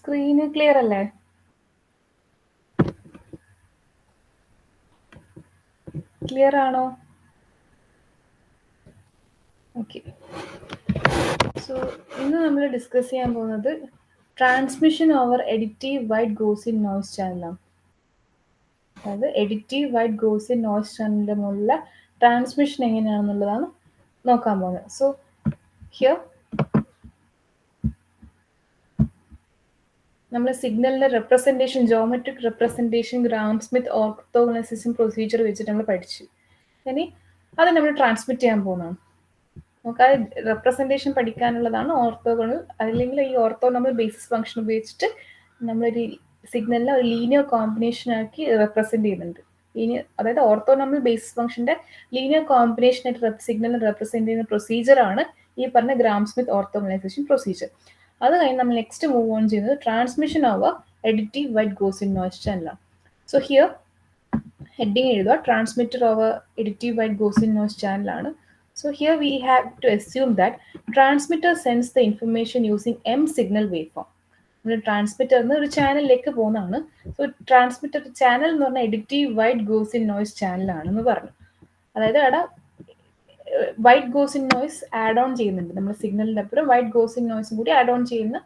Screen clear അല്ലേ? Clear ആണോ? Okay. So ഇന്ന് നമ്മൾ ഡിസ്കസ് ചെയ്യാൻ പോകുന്നത് transmission over additive white Gaussian noise ചാനലാണ്. അതായത് എഡിറ്റീവ് വൈഡ് ഗോസിൻ നോയ്സ് ചാനലിൻ്റെ മുകളിലുള്ള ട്രാൻസ്മിഷൻ എങ്ങനെയാണെന്നുള്ളതാണ് നോക്കാൻ പോകുന്നത്. സോ ഹിയർ നമ്മൾ സിഗ്നലിൻ്റെ representation, geometric representation, Gram Schmidt orthogonalization procedure വെച്ചിട്ട് നമ്മൾ പഠിച്ചു. ഇനി അത് നമ്മൾ ട്രാൻസ്മിറ്റ് ചെയ്യാൻ പോകുന്നതാണ്. നമുക്ക് ആ റെപ്രസെൻറ്റേഷൻ പഠിക്കാനുള്ളതാണ് ഓർത്തോഗണൽ. അല്ലെങ്കിൽ ഈ ഓർത്തോഗണൽ ബേസിസ് ഫംഗ്ഷൻ ഉപയോഗിച്ചിട്ട് നമ്മളൊരു സിഗ്നലിനെ ഒരു ലീനിയർ കോമ്പിനേഷൻ ആക്കി റെപ്രസെൻറ്റ് ചെയ്യുന്നുണ്ട്. അതായത് ഓർത്തോഗണൽ ബേസിസ് ഫംഗ്ഷൻ്റെ ലീനിയർ കോമ്പിനേഷൻ ആയിട്ട് സിഗ്നലിനെ റെപ്രസെൻറ്റ് ചെയ്യുന്ന പ്രൊസീജിയറാണ് ഈ പറഞ്ഞ ഗ്രാം സ്മിത്ത് ഓർത്തോഗണൈസേഷൻ പ്രൊസീജിയർ. അത് കഴിഞ്ഞ് നമ്മൾ നെക്സ്റ്റ് മൂവ് ഓൺ ചെയ്യുന്നത് transmission over additive white Gaussian noise ചാനലാണ്. സോ ഹിയർ ഹെഡിങ് എഴുതുക, transmitter over additive white Gaussian noise ചാനലാണ്. So here we have to assume that transmitter sends the information using M signal waveform. നമ്മൾ ട്രാൻസ്മിറ്ററിന് ഒരു ചാനലിലേക്ക് പോകുന്നതാണ്. So transmitter channel എന്ന് പറഞ്ഞാൽ additive white Gaussian noise ചാനലാണെന്ന് പറഞ്ഞു. അതായത് അവിടെ wide Gaussian noise add on ചെയ്യുന്നുണ്ട്. നമ്മൾ സിഗ്നലിൻ്റെ അപ്പുറം വൈഡ് ഗോസിൻ നോയ്സും കൂടി ആഡ് ഓൺ ചെയ്യുന്ന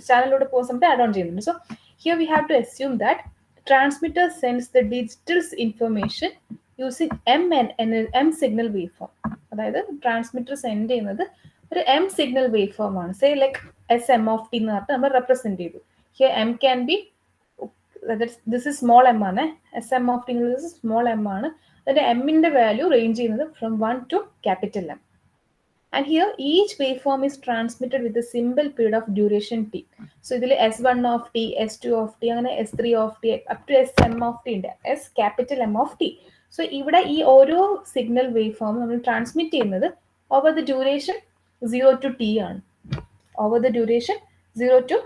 ചാനലിലൂടെ പോകുന്ന സമയത്ത് ആഡ് ഓൺ ചെയ്യുന്നുണ്ട്. So here we have to assume that transmitter sends the digital information using M signal waveform. അതായത് ട്രാൻസ്മിറ്റർ സെൻഡ് ചെയ്യുന്നത് ഒരു M signal waveform ആണ്. Say like SM of T എന്ന് പറഞ്ഞിട്ട് നമ്മൾ റെപ്രസെൻറ്റ് ചെയ്തു. Here M can be, this is small M ആണ്. SM of T എന്നുള്ളത് സ്മോൾ M ആണ്. അതിൻ്റെ എമ്മിൻ്റെ വാല്യൂ റേഞ്ച് ചെയ്യുന്നത് from 1 to capital M. And here each waveform is transmitted with a simple period of duration t. So ഇതിൽ S1 of t, S2 of t, അങ്ങനെ S3 of t, up to SM of t ഉണ്ട്. S capital M of t. So ഇവിടെ ഈ ഓരോ signal waveform നമ്മൾ transmit ചെയ്യുന്നത് over the duration 0 to t ആണ്. Over the duration 0 to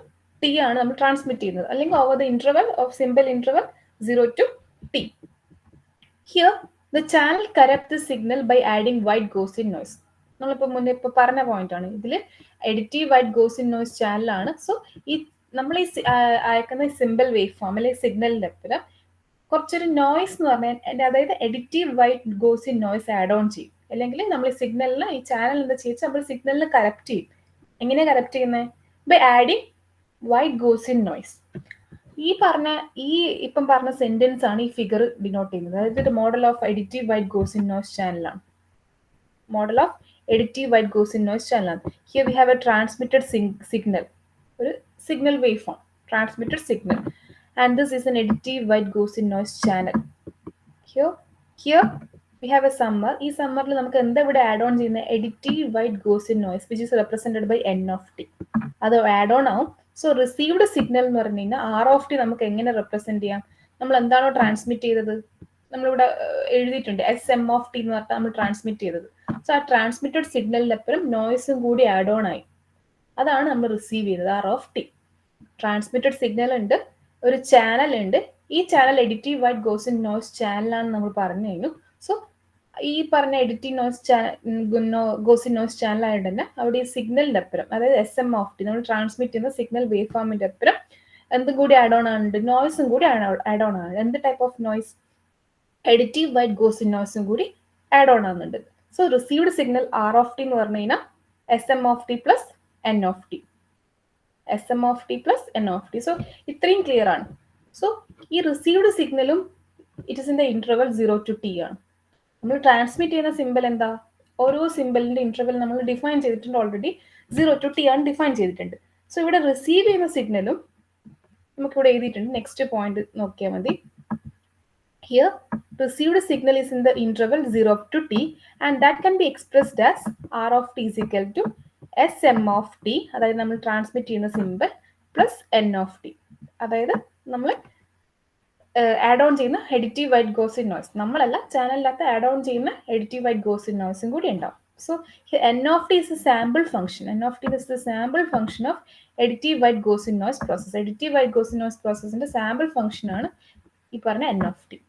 t ആണ് നമ്മൾ ട്രാൻസ്മിറ്റ് ചെയ്യുന്നത്. അല്ലെങ്കിൽ over the interval of simple interval 0 to t. Here the channel corrupts the signal by adding white Gaussian noise. നമ്മളിപ്പോൾ മുന്നേ ഇപ്പോൾ പറഞ്ഞ പോയിന്റാണ്. ഇതിൽ എഡിറ്റീവ് വൈഡ് ഗോസിൻ നോയ്സ് ചാനലാണ്. സോ ഈ നമ്മൾ ഈ അയക്കുന്ന സിമ്പിൾ വേവ് ഫോം അല്ലെങ്കിൽ സിഗ്നലിൻ്റെ അപ്പുറം കുറച്ചൊരു നോയ്സ് എന്ന് പറഞ്ഞാൽ, അതായത് additive white Gaussian noise add on ചെയ്യും. അല്ലെങ്കിൽ നമ്മൾ ഈ സിഗ്നലിന് ഈ ചാനൽ എന്താ ചെയ്യിച്ച് നമ്മൾ സിഗ്നലിന് കറക്റ്റ് ചെയ്യും. എങ്ങനെയാണ് കറക്റ്റ് ചെയ്യുന്നത്? By adding white Gaussian noise. ഇപ്പം പറഞ്ഞ സെന്റൻസ് ആണ് ഈ ഫിഗർ ഡിനോട്ട് ചെയ്യുന്നത്. അതായത് ഒരു model of additive white Gaussian noise ചാനലാണ്. Model of additive white Gaussian noise ചാനലാണ്. Here we have a transmitted signal, ഒരു signal wave form, transmitted signal, and this is an additive white Gaussian noise channel. Here we have a summer. ഈ സമ്മറിൽ നമുക്ക് എന്താ ഇവിടെ add on ചെയ്യുന്നത്? Additive white Gaussian noise which is represented by N of t. അത് add on ആവും. So received signal എന്ന് പറഞ്ഞു കഴിഞ്ഞാൽ R of t നമുക്ക് എങ്ങനെ റെപ്രസെൻറ്റ് ചെയ്യാം? നമ്മൾ എന്താണോ ട്രാൻസ്മിറ്റ് ചെയ്തത്, നമ്മളിവിടെ എഴുതിയിട്ടുണ്ട് SM of t എന്ന് പറഞ്ഞാൽ നമ്മൾ ട്രാൻസ്മിറ്റ് ചെയ്തത്. സോ ആ ട്രാൻസ്മിറ്റഡ് സിഗ്നലിനപ്പുറം നോയ്സും കൂടി ആഡ് ഓൺ ആയി. അതാണ് നമ്മൾ റിസീവ് ചെയ്തത്, R of t. Transmitted signal ഉണ്ട്, ഒരു ചാനൽ ഉണ്ട്. ഈ channel additive white Gaussian noise ചാനലാണെന്ന് നമ്മൾ പറഞ്ഞു കഴിഞ്ഞു. സോ ഈ പറഞ്ഞ എഡിറ്റീവ് ഗോസിൻ നോയ്സ് ചാനൽ ആയതുകൊണ്ട് തന്നെ അവിടെ ഈ സിഗ്നലിൻ്റെ അപ്പുറം, അതായത് SM of t നമ്മൾ ട്രാൻസ്മിറ്റ് ചെയ്യുന്ന സിഗ്നൽ വേവ് ഫോമിൻ്റെ അപ്പുറം എന്തും കൂടി ആഡ് ഓൺ ആണുണ്ട്, നോയ്സും കൂടി ആഡ് ഓൺ ആണ്. എന്ത് type of noise? Additive white Gaussian നോയ്സും കൂടി ആഡ് ഓൺ ആകുന്നുണ്ട്. So received signal R of t എന്ന് പറഞ്ഞു കഴിഞ്ഞാൽ SM of t plus N of t. SM of t plus N of t. So ഇത്രയും clear ആണ്. സോ ഈ received സിഗ്നലും it is in the interval 0 to t ആണ്. നമ്മൾ transmit ചെയ്യുന്ന സിമ്പിൾ എന്താ? ഓരോ സിമ്പിളിൻ്റെ ഇൻ്റർവൽ നമ്മൾ ഡിഫൈൻ ചെയ്തിട്ടുണ്ട് ഓൾറെഡി. 0 to t ആണ് ഡിഫൈൻ ചെയ്തിട്ടുണ്ട്. സോ ഇവിടെ റിസീവ് ചെയ്യുന്ന സിഗ്നലും നമുക്കിവിടെ എഴുതിയിട്ടുണ്ട്. നെക്സ്റ്റ് പോയിന്റ് നോക്കിയാൽ മതി. Here, received signal is in the interval 0 to t, and that can be expressed as R of t is equal to SM of t, അതായത് നമ്മൾ ട്രാൻസ്മിറ്റ് ചെയ്യുന്ന simple plus N of t. അതായത് നമ്മൾ add on ചെയ്യുന്ന additive white Gaussian noise, നമ്മളല്ല ചാനലിനകത്ത് add on ചെയ്യുന്ന additive white Gaussian നോയ്സും കൂടി ഉണ്ടാവും. So N of t is a sample function. N of t is the sample function of additive white Gaussian noise process. Additive white Gaussian noise പ്രോസസ്സിൻ്റെ sample function ആണ് ഈ പറഞ്ഞ N of t.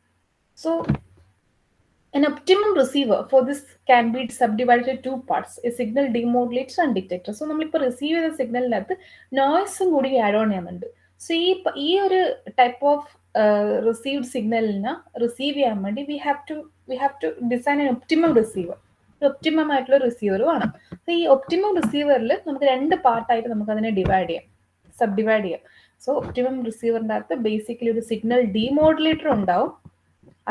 So An optimum receiver for this can be subdivided into two parts, a signal demodulator and detector. So നമ്മളിപ്പോൾ receive ചെയ്ത സിഗ്നലിനകത്ത് നോയ്സും കൂടി add on ചെയ്യുന്നുണ്ട്. So ഈ ഒരു ടൈപ്പ് ഓഫ് റിസീവ്ഡ് സിഗ്നലിന് റിസീവ് ചെയ്യാൻ വേണ്ടി we have to design an optimum receiver. Optimum ആയിട്ടുള്ള റിസീവർ വേണം. സോ ഈ ഒപ്റ്റിമം റിസീവറിൽ നമുക്ക് രണ്ട് പാർട്ടായിട്ട് നമുക്ക് അതിനെ ഡിവൈഡ് ചെയ്യാം, സബ്ഡിവൈഡ് ചെയ്യാം. സോ ഒപ്റ്റിമം റിസീവറിൻ്റെ അകത്ത് ബേസിക്കലി ഒരു സിഗ്നൽ ഡീമോഡുലേറ്റർ ഉണ്ടാവും,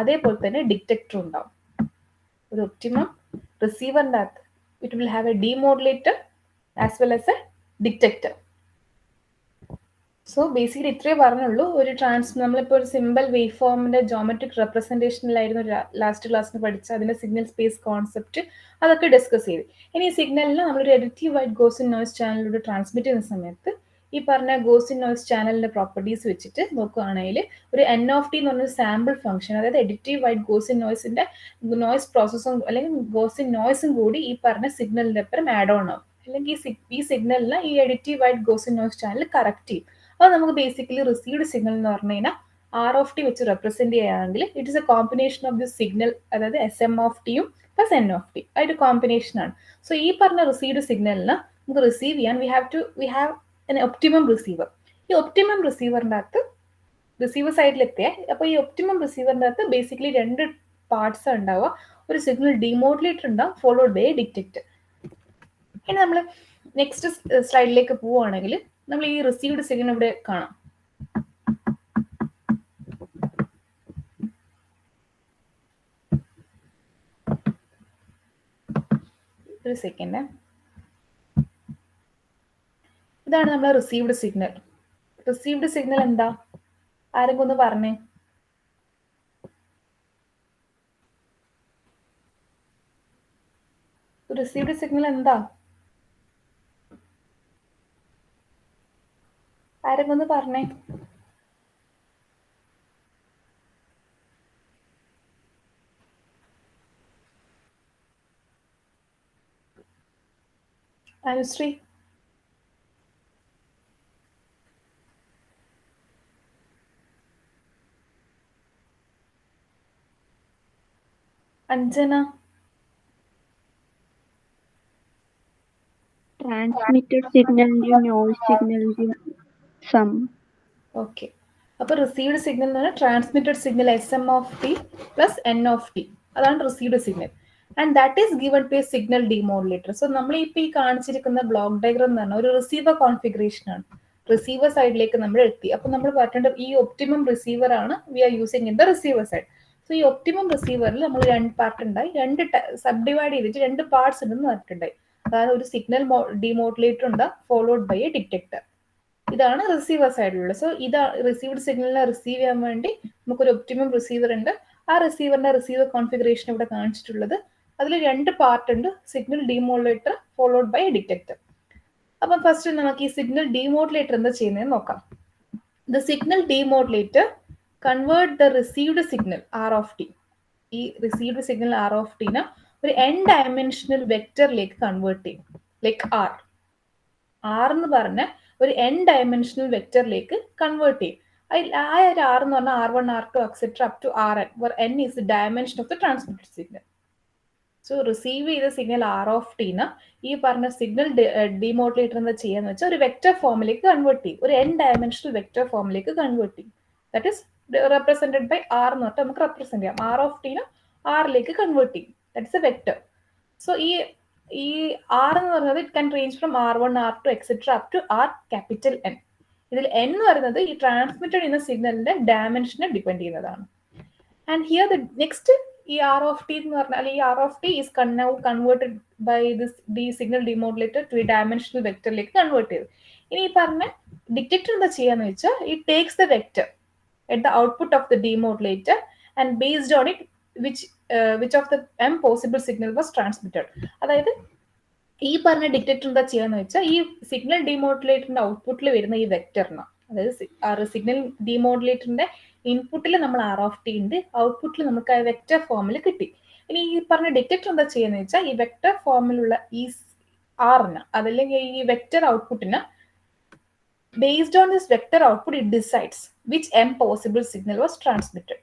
അതേപോലെ തന്നെ ഡിറ്റക്ടർ ഉണ്ടാവും. ഒരു ഒപ്റ്റിമം റിസീവറിൻ്റെ അകത്ത് it will have A demodulator as well as A detector. So basically ഇത്രയേ പറഞ്ഞുള്ളൂ. ഒരു നമ്മളിപ്പോൾ ഒരു സിമ്പിൾ വേവ് ഫോമിന്റെ ജോമെട്രിക് റെപ്രസെൻറ്റേഷനിലായിരുന്നു ലാസ്റ്റ് ക്ലാസ്സിന് പഠിച്ച അതിന്റെ സിഗ്നൽ സ്പേസ് കോൺസെപ്റ്റ്, അതൊക്കെ ഡിസ്കസ് ചെയ്തു. ഇനി ഈ സിഗ്നലിന് നമ്മളൊരു എഡിറ്റീവ് വൈറ്റ് ഗോസിൻ നോയ്സ് ചാനലിലൂടെ ട്രാൻസ്മിറ്റ് ചെയ്യുന്ന സമയത്ത് ഈ പറഞ്ഞ ഗോസിൻ നോയ്സ് ചാനലിന്റെ പ്രോപ്പർട്ടീസ് വെച്ചിട്ട് നോക്കുകയാണെങ്കിൽ ഒരു എൻ ഓഫ് ടി എന്ന് പറഞ്ഞ സാമ്പിൾ ഫംഗ്ഷൻ, അതായത് എഡിറ്റീവ് വൈറ്റ് ഗോസിൻ നോയ്സിന്റെ നോയ്സ് പ്രോസസ്സും അല്ലെങ്കിൽ ഗോസിൻ നോയ്സും കൂടി ഈ പറഞ്ഞ സിഗ്നലിന്റെ ഒപ്പം ആഡ് ഓൺ ആവും. അല്ലെങ്കിൽ ഈ സിഗ്നലിന് ഈ additive white Gaussian noise channel correct ചെയ്യും. അത് നമുക്ക് ബേസിക്കലി റിസീവ്ഡ് സിഗ്നൽ എന്ന് പറഞ്ഞു കഴിഞ്ഞാൽ ആർ ഓഫ് ടി വെച്ച് റെപ്രസെന്റ് ചെയ്യുകയാണെങ്കിൽ it is a combination of the signal, അതായത് എസ് എം ഓഫ് ടിയും പ്ലസ് എൻ ഓഫ് ടി, അതൊരു കോമ്പിനേഷൻ ആണ്. സോ ഈ പറഞ്ഞ റിസീവ്ഡ് സിഗ്നലിന് നമുക്ക് റിസീവ് ചെയ്യാൻ we have an optimum receiver. ഈ ഒപ്റ്റിമം റിസീവറിൻ്റെ അകത്ത് റിസീവർ സൈഡിലെത്തിയ അപ്പോൾ ഈ ഒപ്റ്റിമം റിസീവറിൻ്റെ അകത്ത് ബേസിക്കലി രണ്ട് പാർട്സ് ഉണ്ടാവുക. ഒരു സിഗ്നൽ ഡീമോഡുലേറ്റർ ഉണ്ടാവും ഫോളോഡ് ബൈ ഡിറ്റക്ടർ. ഇനി നമ്മൾ നെക്സ്റ്റ് സ്ലൈഡിലേക്ക് പോവുകയാണെങ്കിൽ നമ്മൾ ഈ റിസീവ്ഡ് സിഗ്നൽ ഇവിടെ കാണാം. ഒരു സെക്കൻഡ്, ഇതാണ് നമ്മളെ റിസീവ്ഡ് സിഗ്നൽ. റിസീവ്ഡ് സിഗ്നൽ എന്താ, ആരെങ്കിലും ഒന്ന് പറഞ്ഞേ. റിസീവ്ഡ് സിഗ്നൽ എന്താ, ആരെങ്കിലും ഒന്ന് പറഞ്ഞേ. അനുശ്രീ, അഞ്ജന, ട്രാൻസ്മിറ്റഡ് സിഗ്നലിന്റെയും നോയ്സ് സിഗ്നലിന്റെയും സം. ഓക്കെ, അപ്പൊ റിസീവ്ഡ് സിഗ്നൽ എന്ന് പറഞ്ഞാൽ transmitted signal s M of T plus N of t, അതാണ് received signal. And that is given to a signal demodulator. So നമ്മൾ ഇപ്പൊ ഈ കാണിച്ചിരിക്കുന്ന ബ്ലോക്ക് ഡയഗ്രാം എന്ന് പറഞ്ഞാൽ ഒരു റിസീവർ കോൺഫിഗറേഷൻ ആണ്. റിസീവർ സൈഡിലേക്ക് നമ്മൾ എത്തി. അപ്പൊ നമ്മൾ പറഞ്ഞിട്ടുണ്ട് ഈ ഒപ്റ്റിമം റിസീവർ ആണ് we are using in the receiver side. So ഈ ഒപ്റ്റിമം റിസീവറിൽ നമ്മൾ രണ്ട് പാർട്ട് ഉണ്ടായി, രണ്ട് സബ് ഡിവൈഡ് ചെയ്തിട്ട് രണ്ട് പാർട്സ് ഉണ്ടെന്ന് പറഞ്ഞിട്ടുണ്ടായി. അതായത് ഒരു സിഗ്നൽ ഡീമോഡുലേറ്റർ ഉണ്ട് ഫോളോഡ് ബൈ എ ഡിറ്റക്ടർ. ഇതാണ് റിസീവർ സൈഡിലുള്ളത്. സോ ഇതാ റിസീവ്ഡ് സിഗ്നലിനെ റിസീവ് ചെയ്യാൻ വേണ്ടി നമുക്കൊരു ഒപ്റ്റിമം റിസീവർ ഉണ്ട്. ആ റിസീവറിന്റെ റിസീവർ കോൺഫിഗറേഷൻ ഇവിടെ കാണിച്ചിട്ടുള്ളത്. അതിൽ രണ്ട് പാർട്ട് ഉണ്ട്, signal demodulator followed by detector. അപ്പം ഫസ്റ്റ് നമുക്ക് ഈ സിഗ്നൽ ഡീമോഡുലേറ്റർ എന്താ ചെയ്യുന്നതെന്ന് നോക്കാം. The signal demodulator convert the received signal R of T, ഈ റിസീവ്ഡ് സിഗ്നൽ ആർ ഓഫ് ടിനെ ഒരു എൻ ഡയമെൻഷണൽ വെക്ടറിലേക്ക് കൺവേർട്ട് ചെയ്യും. ലൈക്ക് ആർ എന്ന് പറഞ്ഞ ഒരു എൻ ഡയമെൻഷണൽ വെക്ടറിലേക്ക് കൺവേർട്ട് ചെയ്യും. ആ ഒരു ആർ എന്ന് പറഞ്ഞാൽ R1, R2 etcetera up to Rn, where n is the dimension of the transmitted signal. So receive ചെയ്ത സിഗ്നൽ ആർ ഓഫ് ടീന് ഈ പറഞ്ഞ സിഗ്നൽ ഡീമോഡുലേറ്റർ എന്താ ചെയ്യാന്ന് വെച്ചാൽ ഒരു വെക്ടർ ഫോമിലേക്ക് കൺവേർട്ട് ചെയ്യും, ഒരു എൻ ഡയമെൻഷണൽ വെക്ടർ ഫോമിലേക്ക് കൺവേർട്ട് ചെയ്യും. That is represented by R എന്ന് പറഞ്ഞിട്ട് നമുക്ക് റെപ്രസെന്റ് ചെയ്യാം. ആർ ഓഫ് ടീന് ആറിലേക്ക് കൺവേർട്ട് ചെയ്യും. That is a vector. So ഈ ആർ എന്ന് പറയുന്നത് it can range from R1, R2 etcetera up to R capital N. ഇതിൽ n എന്ന് പറയുന്നത് ഈ ട്രാൻസ്മിറ്റഡ് ചെയ്യുന്ന സിഗ്നലിന്റെ ഡയമെൻഷനെ ഡിപെൻഡ് ചെയ്യുന്നതാണ്. ആൻഡ് ഹിയർ ദ നെക്സ്റ്റ് ഈ ആർ ഓഫ് ടി എന്ന് പറഞ്ഞാൽ ഈ R of T is now converted by this signal demodulator to ഈ ഡയമെൻഷണൽ വെക്ടറിലേക്ക് കൺവേർട്ട് ചെയ്തു. ഇനി ഈ പറഞ്ഞ ഡിറ്റക്ടർ എന്താ ചെയ്യാന്ന് വെച്ചാൽ it takes the vector at the output of the demodulator and based on it which of the m possible signal was transmitted. അതായത് ഈ പറഞ്ഞ ഡിറ്റക്ടർ എന്താ ചെയ്യാന്ന് വെച്ചാൽ ഈ സിഗ്നൽ ഡീമോഡുലേറ്ററിന്റെ ഔട്ട്പുട്ടിൽ വരുന്ന ഈ വെക്ടറിന്, അതായത് സിഗ്നൽ ഡീമോഡുലേറ്ററിന്റെ ഇൻപുട്ടിൽ നമ്മൾ ആർ ഓഫ് ടി ഉണ്ട്, ഔട്ട്പുട്ടിൽ നമുക്ക് ആ വെക്ടർ ഫോമിൽ കിട്ടി. ഇനി ഈ പറഞ്ഞ ഡിറ്റക്ടർ എന്താ ചെയ്യാന്ന് വെച്ചാൽ ഈ വെക്ടർ ഫോമിലുള്ള ഈ ആറിന് അതല്ലെങ്കിൽ ഈ vector ഔട്ട്പുട്ടിന് based on this vector output it decides which m possible signal was transmitted.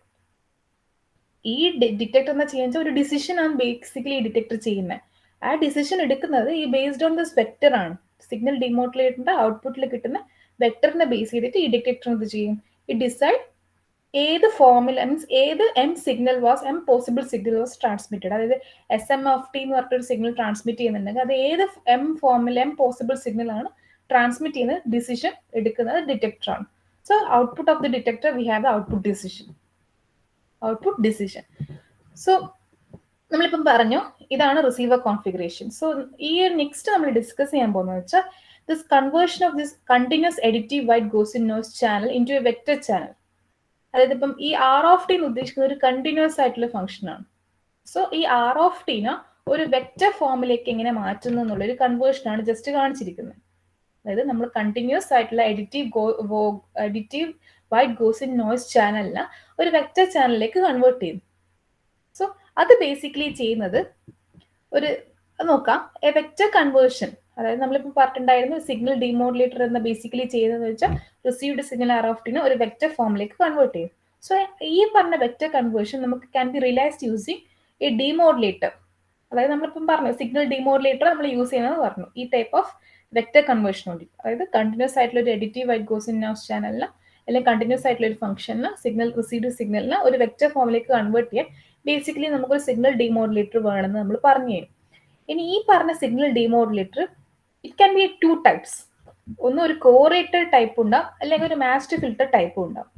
ഈ ഡിറ്റക്ടർ എന്ന് ചെയ്യുന്നത് ഒരു ഡിസിഷൻ ആണ് ബേസിക്കലി ഈ ഡിറ്റക്ടർ ചെയ്യുന്നത്. ആ ഡിസിഷൻ എടുക്കുന്നത് ഈ ബേസ്ഡ് ഓൺ ദിസ് വെക്ടർ ആണ്. സിഗ്നൽ ഡിമോഡുലേറ്ററിന്റെ ഔട്ട്പുട്ടിൽ കിട്ടുന്ന വെക്ടറിനെ ബേസ് ചെയ്തിട്ട് ഈ ഡിറ്റക്ടർ എന്ത് ചെയ്യും, ഈ ഡിസൈഡ് ഏത് ഫോമിൽ മീൻസ് ഏത് M possible signal was transmitted. അതായത് SM(t) എന്ന് പറഞ്ഞിട്ടൊരു സിഗ്നൽ ട്രാൻസ്മിറ്റ് ചെയ്യുന്നുണ്ടെങ്കിൽ അത് ഏത് എം പോസിബിൾ സിഗ്നൽ ആണ് ട്രാൻസ്മിറ്റ് ചെയ്യുന്ന ഡിസിഷൻ എടുക്കുന്നത് ഡിറ്റക്ടർ ആണ്. So output of the detector we have the output decision. So നമ്മളിപ്പം പറഞ്ഞു ഇതാണ് റിസീവർ കോൺഫിഗറേഷൻ. സോ ഈ നെക്സ്റ്റ് നമ്മൾ ഡിസ്കസ് ചെയ്യാൻ പോകുന്നത് വെച്ചാൽ this conversion of this continuous additive white Gaussian noise channel into a vector channel. അതായത് ഇപ്പം ഈ R(t) എന്ന് ഉദ്ദേശിക്കുന്നത് ഒരു കണ്ടിന്യൂസ് ആയിട്ടുള്ള ഫംഗ്ഷൻ ആണ്. സോ ഈ R(t)നെ ഒരു വെക്ടർ ഫോമിലേക്ക് എങ്ങനെ മാറ്റുന്നു എന്നുള്ളൊരു കൺവേർഷൻ ആണ് ജസ്റ്റ് കാണിച്ചിരിക്കുന്നത്. അതായത് നമ്മൾ കണ്ടിന്യൂസ് ആയിട്ടുള്ള എഡിറ്റീവ് വൈറ്റ് ഗോസിൻ നോയ്സ് ചാനലിനെ ഒരു വെക്ടർ ചാനലിലേക്ക് കൺവേർട്ട് ചെയ്യുന്നു. സോ അത് ബേസിക്കലി ചെയ്യുന്നത് ഒരു നോക്കാം, എ വെക്ടർ കൺവേർഷൻ. അതായത് നമ്മളിപ്പോൾ പറഞ്ഞിട്ടുണ്ടായിരുന്നു സിഗ്നൽ ഡിമോഡുലേറ്റർ എന്ന ബേസിക്കലി ചെയ്യുന്നതെന്ന് വെച്ചാൽ റിസീവ്ഡ് സിഗ്നൽ R(t)നെ ഒരു വെക്ടർ ഫോമിലേക്ക് കൺവേർട്ട് ചെയ്യും. സോ ഈ പറഞ്ഞ വെക്ടർ കൺവേർഷൻ നമുക്ക് can be realised using a demodulator. അതായത് നമ്മളിപ്പം പറഞ്ഞു സിഗ്നൽ ഡിമോഡുലേറ്റർ നമ്മൾ യൂസ് ചെയ്യുന്നത് പറഞ്ഞു ഈ ടൈപ്പ് ഓഫ് വെക്ടർ കൺവേർഷൻ വേണ്ടി. അതായത് കണ്ടിന്യൂസ് ആയിട്ടുള്ള ഒരു എഡിറ്റീവ് വൈറ്റ് ഗോസിൻ നോയ്സ് ചാനലിന് അല്ലെങ്കിൽ കണ്ടിന്യൂസ് ആയിട്ടുള്ള ഒരു ഫംഗ്ഷനിന് റിസീവ്ഡ് സിഗ്നലിന് ഒരു വെക്ടർ ഫോമിലേക്ക് കൺവേർട്ട് ചെയ്യാൻ ബേസിക്കലി നമുക്കൊരു സിഗ്നൽ ഡിമോഡുലേറ്റർ വേണമെന്ന് നമ്മൾ പറഞ്ഞു തരും. ഇനി ഈ പറഞ്ഞ signal demodulator it can B 2 types. ഒന്ന് ഒരു കോറേറ്റഡ് ടൈപ്പ് ഉണ്ടാവും, അല്ലെങ്കിൽ ഒരു മാസ്ഡ് ഫിൽട്ടർ ടൈപ്പ് ഉണ്ടാവും.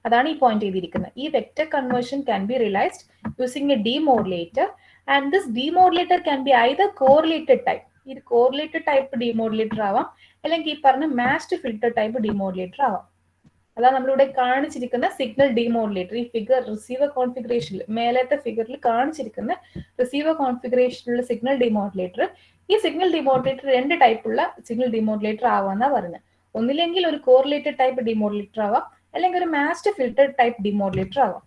അതാണ് ഈ പോയിന്റ് ചെയ്തിരിക്കുന്നത്. ഈ vector conversion can be realised using a demodulator and this demodulator can be either correlated type, ഇത് കോറിലേറ്റഡ് ടൈപ്പ് ഡിമോഡുലേറ്റർ ആവാം, അല്ലെങ്കിൽ ഈ പറഞ്ഞ മാസ്ഡ് ഫിൽട്ടർ ടൈപ്പ് ഡിമോഡുലേറ്റർ ആവാം. അതാണ് നമ്മളിവിടെ കാണിച്ചിരിക്കുന്ന സിഗ്നൽ ഡിമോഡുലേറ്റർ. ഈ ഫിഗർ റിസീവർ കോൺഫിഗറേഷനിൽ മേലത്തെ ഫിഗറിൽ കാണിച്ചിരിക്കുന്ന റിസീവർ കോൺഫിഗറേഷനിലുള്ള സിഗ്നൽ ഡിമോഡുലേറ്റർ. ഈ സിഗ്നൽ ഡിമോഡുലേറ്റർ 2 ടൈപ്പുള്ള സിഗ്നൽ ഡിമോഡുലേറ്റർ ആവാന്നാ പറഞ്ഞത്. ഒന്നില്ലെങ്കിൽ ഒരു കോറിലേറ്റഡ് ടൈപ്പ് ഡിമോഡുലേറ്റർ ആവാം, അല്ലെങ്കിൽ ഒരു മാസ്ഡ് ഫിൽട്ടർ ടൈപ്പ് ഡിമോഡുലേറ്റർ ആവാം.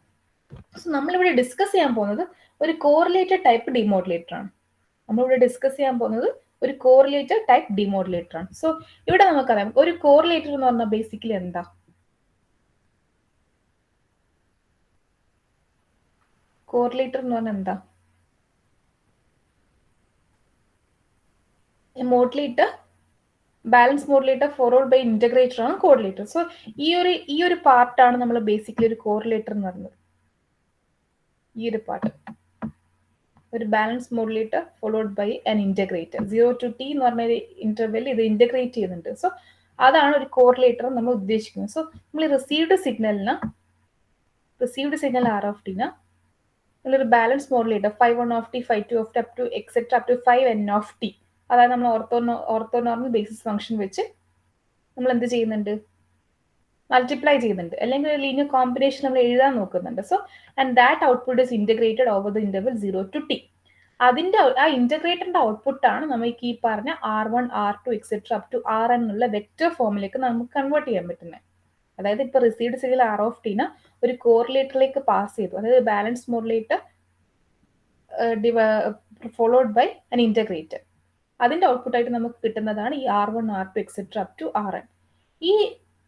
സോ നമ്മളിവിടെ ഡിസ്കസ് ചെയ്യാൻ പോകുന്നത് ഒരു കോറിലേറ്റഡ് ടൈപ്പ് ഡിമോഡുലേറ്റർ ആണ്. നമ്മളിവിടെ ഡിസ്കസ് ചെയ്യാൻ പോകുന്നത് ഒരു കോറിലേറ്റഡ് ടൈപ്പ് ഡിമോഡുലേറ്റർ ആണ്. സോ ഇവിടെ നമുക്കറിയാം ഒരു കോറിലേറ്റർ എന്ന് പറഞ്ഞാൽ ബേസിക്കലി എന്താ? കോറിലേറ്റർ എന്ന് പറഞ്ഞാൽ എന്താ? Modulator, balance modulator followed by integrator ആണ് കോറിലേറ്റർ. സോ ഈ ഒരു പാർട്ടാണ് നമ്മൾ ബേസിക്കലി ഒരു കോറിലേറ്റർ എന്ന് പറയുന്നത്. ഈ ഒരു പാർട്ട് ഒരു balance modulator followed by an integrator. 0 to t എന്ന് പറഞ്ഞ ഒരു ഇന്റർവെൽ ഇത് ഇന്റഗ്രേറ്റ് ചെയ്യുന്നുണ്ട്. സോ അതാണ് ഒരു കോറിലേറ്റർ നമ്മൾ ഉദ്ദേശിക്കുന്നത്. സോ നമ്മൾ റിസീവ്ഡ് സിഗ്നൽ R(t)ന് ഒരു balance modulator 5(1)(t), 5(2)(t) up to etcetera up to 5(n)(t). അതായത് നമ്മൾ ഓർത്തോനോർമൽ ബേസിസ് ഫംഗ്ഷൻ വെച്ച് നമ്മൾ എന്ത് ചെയ്യുന്നുണ്ട്, മൾട്ടിപ്ലൈ ചെയ്യുന്നുണ്ട്, അല്ലെങ്കിൽ ഒരു ലീനിയർ കോമ്പിനേഷൻ നമ്മൾ എഴുതാൻ നോക്കുന്നുണ്ട്. So and that output is integrated over the interval 0 to t. അതിന്റെ ആ ഇന്റഗ്രേറ്ററിന്റെ ഔട്ട്പുട്ടാണ് നമുക്ക് ഈ പറഞ്ഞ R1, R2 etcetera up to Rn എന്നുള്ള വെക്ടർ ഫോമിലേക്ക് നമുക്ക് കൺവേർട്ട് ചെയ്യാൻ പറ്റുന്നത്. അതായത് ഇപ്പൊ റിസീവ്ഡ് സിഗ്നൽ R(t)ന് ഒരു കോറിലേറ്ററിലേക്ക് പാസ് ചെയ്തു, അതായത് balance modulator followed by an integrator. അതിന്റെ ഔട്ട്പുട്ടായിട്ട് നമുക്ക് കിട്ടുന്നതാണ് ഈ R1, R2 etcetera up to Rn. ഈ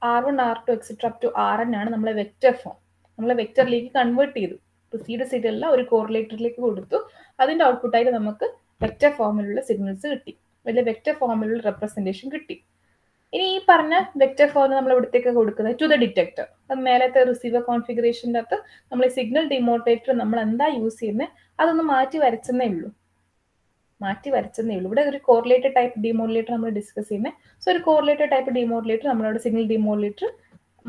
R1, R2 etcetera up to Rn ആണ് നമ്മളെ വെക്ടർ ഫോം. നമ്മളെ വെക്ടറിലേക്ക് കൺവേർട്ട് ചെയ്തു, റിസീവ്ഡ് സിഗ്നലിനെ ഒരു കോറിലേറ്ററിലേക്ക് കൊടുത്തു, അതിന്റെ ഔട്ട്പുട്ടായിട്ട് നമുക്ക് വെക്ടർ ഫോമിലുള്ള സിഗ്നൽസ് കിട്ടി, വലിയ വെക്ടർ ഫോമിലുള്ള റെപ്രസെന്റേഷൻ കിട്ടി. ഇനി ഈ പറഞ്ഞ വെക്ടർ ഫോം നമ്മൾ ഇവിടത്തേക്ക് കൊടുക്കുന്നത് ടു ദ ഡിറ്റക്ടർ. അത് മേലത്തെ റിസീവർ കോൺഫിഗറേഷൻ്റെ അകത്ത് നമ്മൾ സിഗ്നൽ ഡിമോഡുലേറ്റർ നമ്മൾ എന്താ യൂസ് ചെയ്യുന്നത് അതൊന്ന് മാറ്റി വരച്ചെന്നേ ഉള്ളൂ. ഇവിടെ ഒരു കോറിലേറ്റഡ് ടൈപ്പ് ഡിമോഡുലേറ്റർ നമ്മൾ ഡിസ്കസ് ചെയ്യുന്നത്. സോ ഒരു കോറിലേറ്റഡ് ടൈപ്പ് ഡിമോഡുലേറ്റർ നമ്മളവിടെ സിഗ്നൽ ഡിമോഡുലേറ്റർ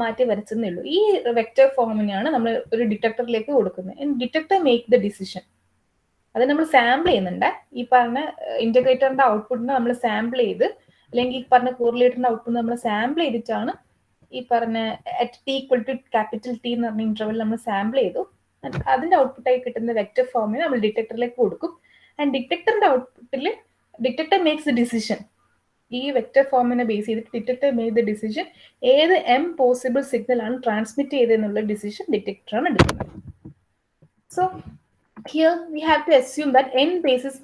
മാറ്റി വരച്ചെന്നേ ഉള്ളൂ. ഈ വെക്ടർ ഫോമിനെയാണ് നമ്മൾ ഒരു ഡിറ്റക്ടറിലേക്ക് കൊടുക്കുന്നത്. Detector make the decision. അത് നമ്മൾ സാമ്പിൾ ചെയ്യുന്നുണ്ട്. ഈ പറഞ്ഞ ഇന്റഗ്രേറ്ററിന്റെ ഔട്ട്പുട്ടിനെ നമ്മൾ സാമ്പിൾ ചെയ്ത്, അല്ലെങ്കിൽ ഈ പറഞ്ഞ കോറിലേറ്ററിന്റെ ഔട്ട്പുട്ട് നമ്മൾ സാമ്പിൾ ചെയ്തിട്ടാണ് ഈ പറഞ്ഞ at t equal to capital T എന്ന് പറഞ്ഞ ഇന്റർവെൽ നമ്മൾ സാമ്പിൾ ചെയ്തു. അതിന്റെ ഔട്ട്പുട്ടായി കിട്ടുന്ന വെക്ടർ ഫോമിനെ നമ്മൾ ഡിറ്റക്ടറിലേക്ക് കൊടുക്കും. ആൻഡ് ഡിറ്റക്ടറിന്റെ ഔട്ട്പുട്ടിൽ ഡിറ്റക്ടർ മേക്സ് ദ ഡിസിഷൻ. ഈ വെക്ടർ ഫോമിനെ ബേസ് ചെയ്തിട്ട് ഡിറ്റക്ടർ മേക്ക് ദ ഡിസിഷൻ ഏത് പോസിബിൾ സിഗ്നൽ ആണ് ട്രാൻസ്മിറ്റ് ചെയ്തെന്നുള്ള ഡിസിഷൻ ഡിറ്റക്ടറാണ് എടുക്കുന്നത്. So here we have to assume that n basis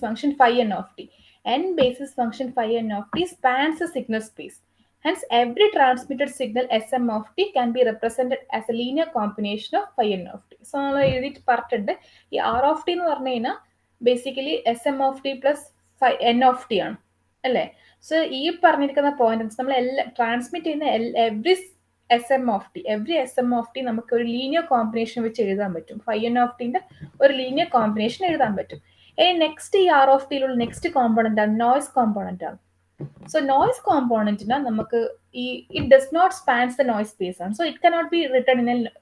function phi n of t. N basis function phi n of t spans the signal space. Hence, every transmitted signal Sm of t can be represented as a linear combination of phi n of t. So, നമ്മൾ എഴുതിയിട്ട് പറഞ്ഞിട്ടുണ്ട് ഈ R of T എന്ന് പറഞ്ഞു കഴിഞ്ഞാൽ basically S M of T plus N of T ആണ് അല്ലേ. So ഈ പറഞ്ഞിരിക്കുന്ന പോയിന്റ് നമ്മൾ എല്ലാ ട്രാൻസ്മിറ്റ് ചെയ്യുന്ന every S M of T നമുക്ക് ഒരു ലീനിയർ കോമ്പിനേഷൻ വെച്ച് എഴുതാൻ പറ്റും. ഫൈ എൻ ഓഫ് ടിന്റെ ഒരു ലീനിയർ കോമ്പിനേഷൻ എഴുതാൻ പറ്റും. ഇനി നെക്സ്റ്റ് ഈ ആർ ഓഫ് ടിയിലുള്ള നെക്സ്റ്റ് കോമ്പോണന്റ് ആണ് നോയ്സ് കോമ്പോണന്റ് ആണ്. സോ നോയ്സ് കോമ്പോണന്റിന് നമുക്ക് ഈ it does not spans the noise space ആണ്. So it cannot be written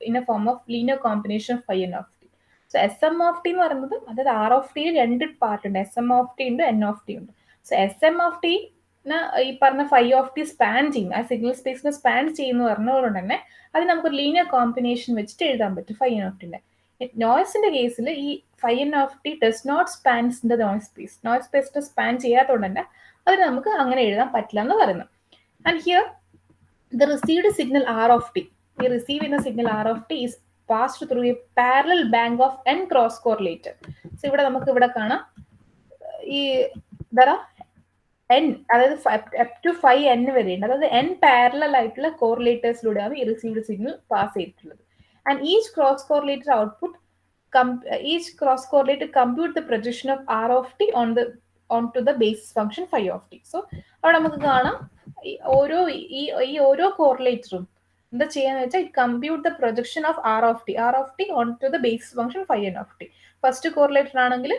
in a form of linear combination of phi n of t. So S M of T എന്ന് പറയുന്നത് അതായത് ആർ ഓഫ് ടിയിൽ രണ്ട് പാർട്ട് ഉണ്ട്, എസ് എം ഓഫ് ടി ഉണ്ട്, എൻ ഓഫ് ടി ഉണ്ട്. So S M of T ഈ പറഞ്ഞ ഫൈ ഓഫ് ടി സ്പാൻ ചെയ്യും, ആ സിഗ്നൽ സ്പേസിനെ സ്പാൻ ചെയ്യുന്നു പറഞ്ഞതുകൊണ്ട് തന്നെ അത് നമുക്കൊരു ലീനിയർ കോമ്പിനേഷൻ വെച്ചിട്ട് എഴുതാൻ പറ്റും ഫൈ എൻ ഓഫ് ടിന്റെ. നോയ്സിന്റെ കേസിൽ ഈ phi n of t does not spans in the noise space, noise സ്പേസിനെ സ്പാൻ ചെയ്യാത്തതുകൊണ്ട് തന്നെ അതിന് നമുക്ക് അങ്ങനെ എഴുതാൻ പറ്റില്ല എന്ന് പറയുന്നു. And here the received signal R of T, ഈ റിസീവ് ചെയ്യുന്ന signal R of T is passed through a parallel bank of n cross correlator. So ഇവിടെ നമുക്ക് ഇവിടെ കാണാം ഈ എൻ, അതായത് അപ് ടു 5n വരെയുണ്ട്, അതായത് n പാരലൽ ആയിട്ടുള്ള കോറിലേറ്റേഴ്സിലൂടെയാണ് ഈ റിസീവ്ഡ് സിഗ്നൽ പാസ് ചെയ്തിട്ടുള്ളത്. And each cross correlator output compute the projection of r of t onto the basis function phi of t. So അവിടെ നമുക്ക് കാണാം ഓരോ കോറിലേറ്ററും എന്താ ചെയ്യാന്ന് വെച്ചാൽ it compute the projection of r of t on to the basis function phi n of t. First correlator ആണെങ്കിൽ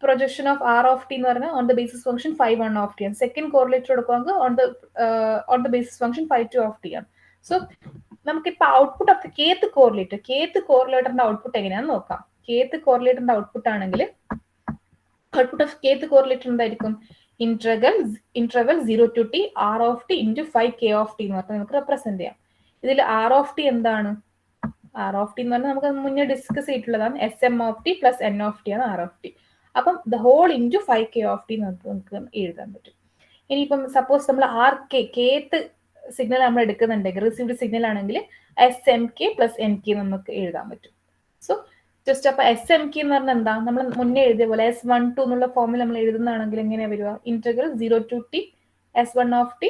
projection of r of T എന്ന് പറഞ്ഞാൽ on the basis function phi one of T ആണ്. Second correlator എടുക്കുവാണെങ്കിൽ on the basis function phi two of T ആണ്. So നമുക്കിപ്പോൾ output of kth കോറിലേറ്ററിന്റെ output എങ്ങനെയാണെന്ന് നോക്കാം. കേത്ത് കോറിലേറ്ററിന്റെ ഔട്ട്പുട്ട് ആണെങ്കിൽ ഔട്ട്പുട്ട് ഓഫ് കേത്ത് കോറിലേറ്റർ എന്തായിരിക്കും? Interval 0 to t r of t into 5k of t എന്ന് പറഞ്ഞാൽ നമുക്ക് റെപ്രസെന്റ് ചെയ്യാം. ഇതിൽ ആർ ഓഫ് ടി എന്താണ്? ആർ ഓഫ് ടി എന്ന് പറഞ്ഞാൽ നമുക്ക് മുന്നേ ഡിസ്കസ് ചെയ്തിട്ടുള്ളതാണ്. S M of T plus N of T ആണ് ആർ ഓഫ് ടി. അപ്പം the whole into 5k of T നമുക്ക് എഴുതാൻ പറ്റും. ഇനിയിപ്പം സപ്പോസ് നമ്മൾ കേത്ത് സിഗ്നൽ നമ്മൾ എടുക്കുന്നുണ്ടെങ്കിൽ റിസീവ്ഡ് സിഗ്നൽ ആണെങ്കിൽ S M K plus N K നമുക്ക് എഴുതാൻ പറ്റും. സോ ജസ്റ്റ് അപ്പൊ എസ് എം കെ എന്ന് പറഞ്ഞാൽ എന്താ, നമ്മൾ മുന്നേ എഴുതിയ പോലെ S12 എന്നുള്ള ഫോമിൽ നമ്മൾ എഴുതുന്നതാണെങ്കിൽ എങ്ങനെയാ വരിക? Integral 0 to t S1 of t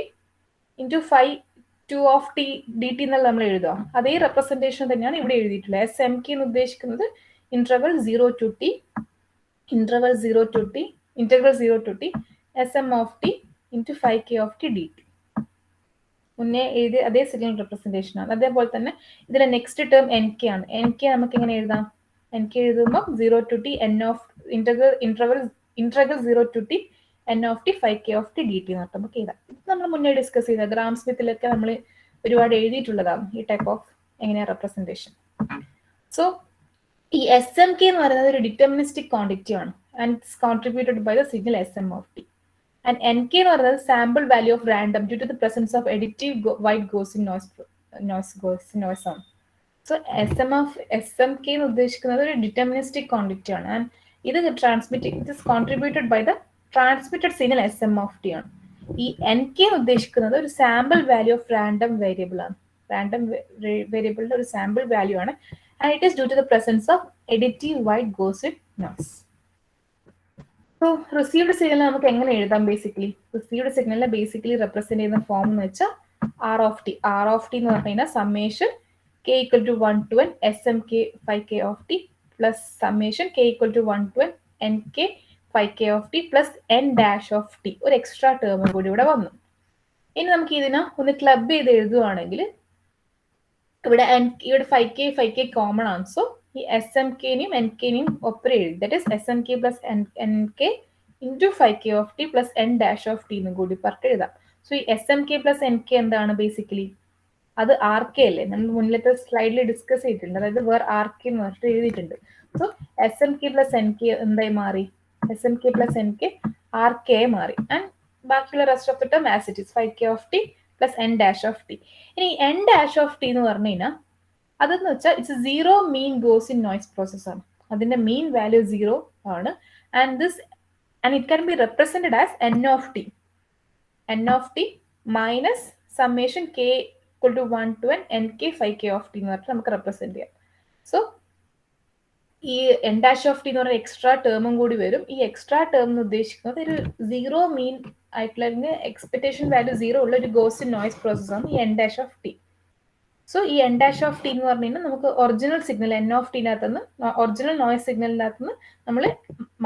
into 5 of t dt എന്നുള്ള നമ്മൾ എഴുതുക. അതേ റെപ്രസെന്റേഷൻ തന്നെയാണ് ഇവിടെ എഴുതിയിട്ടുള്ളത്. എസ് എം കെ എന്ന് ഉദ്ദേശിക്കുന്നത് interval 0 to t SM of t into 5k of t dt. മുന്നേ എഴുതിയ അതേ സിഗ്നൽ റെപ്രസെന്റേഷൻ ആണ്. അതേപോലെ തന്നെ ഇതിലെ നെക്സ്റ്റ് ടേം എൻ കെ ആണ്. എൻ കെ നമുക്ക് എങ്ങനെ എഴുതാം? എൻ കെ എഴുതുമ്പോൾ 0 to t n of interval 0 to t n of t 5k of t dt എന്ന് പറഞ്ഞാൽ നമുക്ക് എഴുതാം. ഇത് നമ്മൾ മുന്നേ ഡിസ്കസ് ചെയ്ത ഗ്രാം സ്മിത്തിലൊക്കെ നമ്മൾ ഒരുപാട് എഴുതിയിട്ടുള്ളതാണ് ഈ ടൈപ്പ് ഓഫ് എങ്ങനെയാ റെപ്രസെന്റേഷൻ. സോ ഈ എസ് എം കെ എന്ന് പറയുന്നത് ഒരു ഡിറ്റർമിനിസ്റ്റിക് ക്വാണ്ടിറ്റി ആണ് and it's contributed by the signal s M of t. And n k എന്ന് പറയുന്നത് sample value of random due to the presence of additive white Gaussian noise ആണ്. So S M k എന്ന് ഉദ്ദേശിക്കുന്നത് ഒരു deterministic quantity ആണ്. And ഇത് contributed by the transmitted signal s M of T ആണ്. ഈ എൻ കെ എന്ന് ഉദ്ദേശിക്കുന്നത് ഒരു sample value of random variable ആണ്. റാൻഡം വേരിയബിളിന്റെ ഒരു സാമ്പിൾ വാല്യൂ ആണ്. And it is due to the presence of additive white Gaussian noise. So received signal നമുക്ക് എങ്ങനെ എഴുതാം? ബേസിക്കലി റിസീവ്ഡ് സിഗ്നലിനെ ബേസിക്കലി റെപ്രസെന്റ് ചെയ്യുന്ന ഫോം എന്ന് വെച്ചാൽ ആർ ഓഫ് ടി എന്ന് പറഞ്ഞു കഴിഞ്ഞാൽ summation k equal to 1 to n smk 5k of t plus summation k equal to 1 to n nk 5k of t plus n dash of t. ഒരു extra term കൂടി ഇവിടെ വന്നു. ഇനി നമുക്ക് ഇതിനെ ഒന്ന് ക്ലബ് ചെയ്ത് എഴുതുവാണെങ്കിൽ ഇവിടെ 5k കോമൺ ആണ്. സോ ഈ എസ് എം കെനെയും എൻ കെനെയും ഒപ്പം എഴുതി. That is S M K plus N K into 5k of T plus N dash of T എന്നും കൂടി പറഞ്ഞിട്ട് എഴുതാം. സോ ഈ s M K plus N K എന്താണ്? ബേസിക്കലി അത് ആർ കെ അല്ലേ, നമ്മൾ മുന്നിലത്തെ സ്ലൈഡിൽ ഡിസ്കസ് ചെയ്തിട്ടുണ്ട്. അതായത് വേർ ആർ കെ എന്ന് പറഞ്ഞിട്ട് എഴുതിയിട്ടുണ്ട്. So S M K plus N K എന്തായി മാറി? S M K plus N K R K മാറി. ആൻഡ് ബാക്കിയുള്ള rest of the term as it is 5k of T plus N dash of T. ഇനി N dash of T എന്ന് പറഞ്ഞു കഴിഞ്ഞാൽ അതെന്ന് വെച്ചാൽ it's 0 mean Gaussian noise process ആണ്. അതിന്റെ മീൻ വാല്യൂ 0 ആണ്. And it can be represented as N of T minus summation K equal to 1 to n nk 5k of T എന്ന് പറഞ്ഞിട്ട് നമുക്ക് റെപ്രസെന്റ് ചെയ്യാം. സോ ഈ എൻ ഡാഷ് ഓഫ് ടി എന്ന് പറഞ്ഞ എക്സ്ട്രാ ടേമും കൂടി വരും. ഈ എക്സ്ട്രാ ടേം എന്ന് ഉദ്ദേശിക്കുന്നത് ഒരു 0 മീൻ ആയിട്ടുള്ള എക്സ്പെക്ടേഷൻ വാല്യൂ 0 ഉള്ള ഒരു ഗോസിൻ നോയ്സ് പ്രോസസ്സാണ് ഈ n'(t). സോ ഈ n'(t) എന്ന് പറഞ്ഞു കഴിഞ്ഞാൽ നമുക്ക് ഒറിജിനൽ സിഗ്നൽ n(t)നകത്തുനിന്ന് ഒറിജിനൽ നോയ്സ് സിഗ്നലിനകത്തുനിന്ന് നമ്മൾ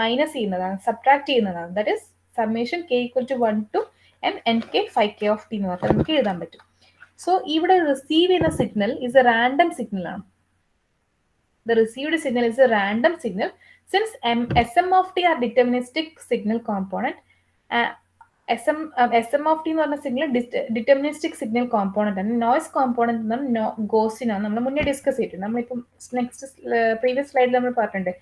മൈനസ് ചെയ്യുന്നതാണ്, സബ്ട്രാക്ട് ചെയ്യുന്നതാണ്. That is summation k = 1 to nk 5k of t എന്ന് പറഞ്ഞാൽ നമുക്ക് എഴുതാൻ പറ്റും. സോ ഇവിടെ റിസീവ് ചെയ്യുന്ന signal is A random signal ആണ്. The received signal is a random signal since SM of t are deterministic signal component. SM of t എന്ന് പറഞ്ഞ സിഗ്നൽ ഡിറ്റർമിനിസ്റ്റിക് സിഗ്നൽ കോമ്പോണന്റ് ആണ്. നോയ്സ് കോമ്പോണന്റ് എന്ന് പറഞ്ഞാൽ ഗോസിൻ ആണ്. നമ്മൾ മുന്നേ ഡിസ്കസ് ചെയ്തിട്ടുണ്ട്. നമ്മളിപ്പം നെക്സ്റ്റ് പ്രീവിയസ് സ്ലൈഡിൽ നമ്മൾ പറഞ്ഞിട്ടുണ്ട്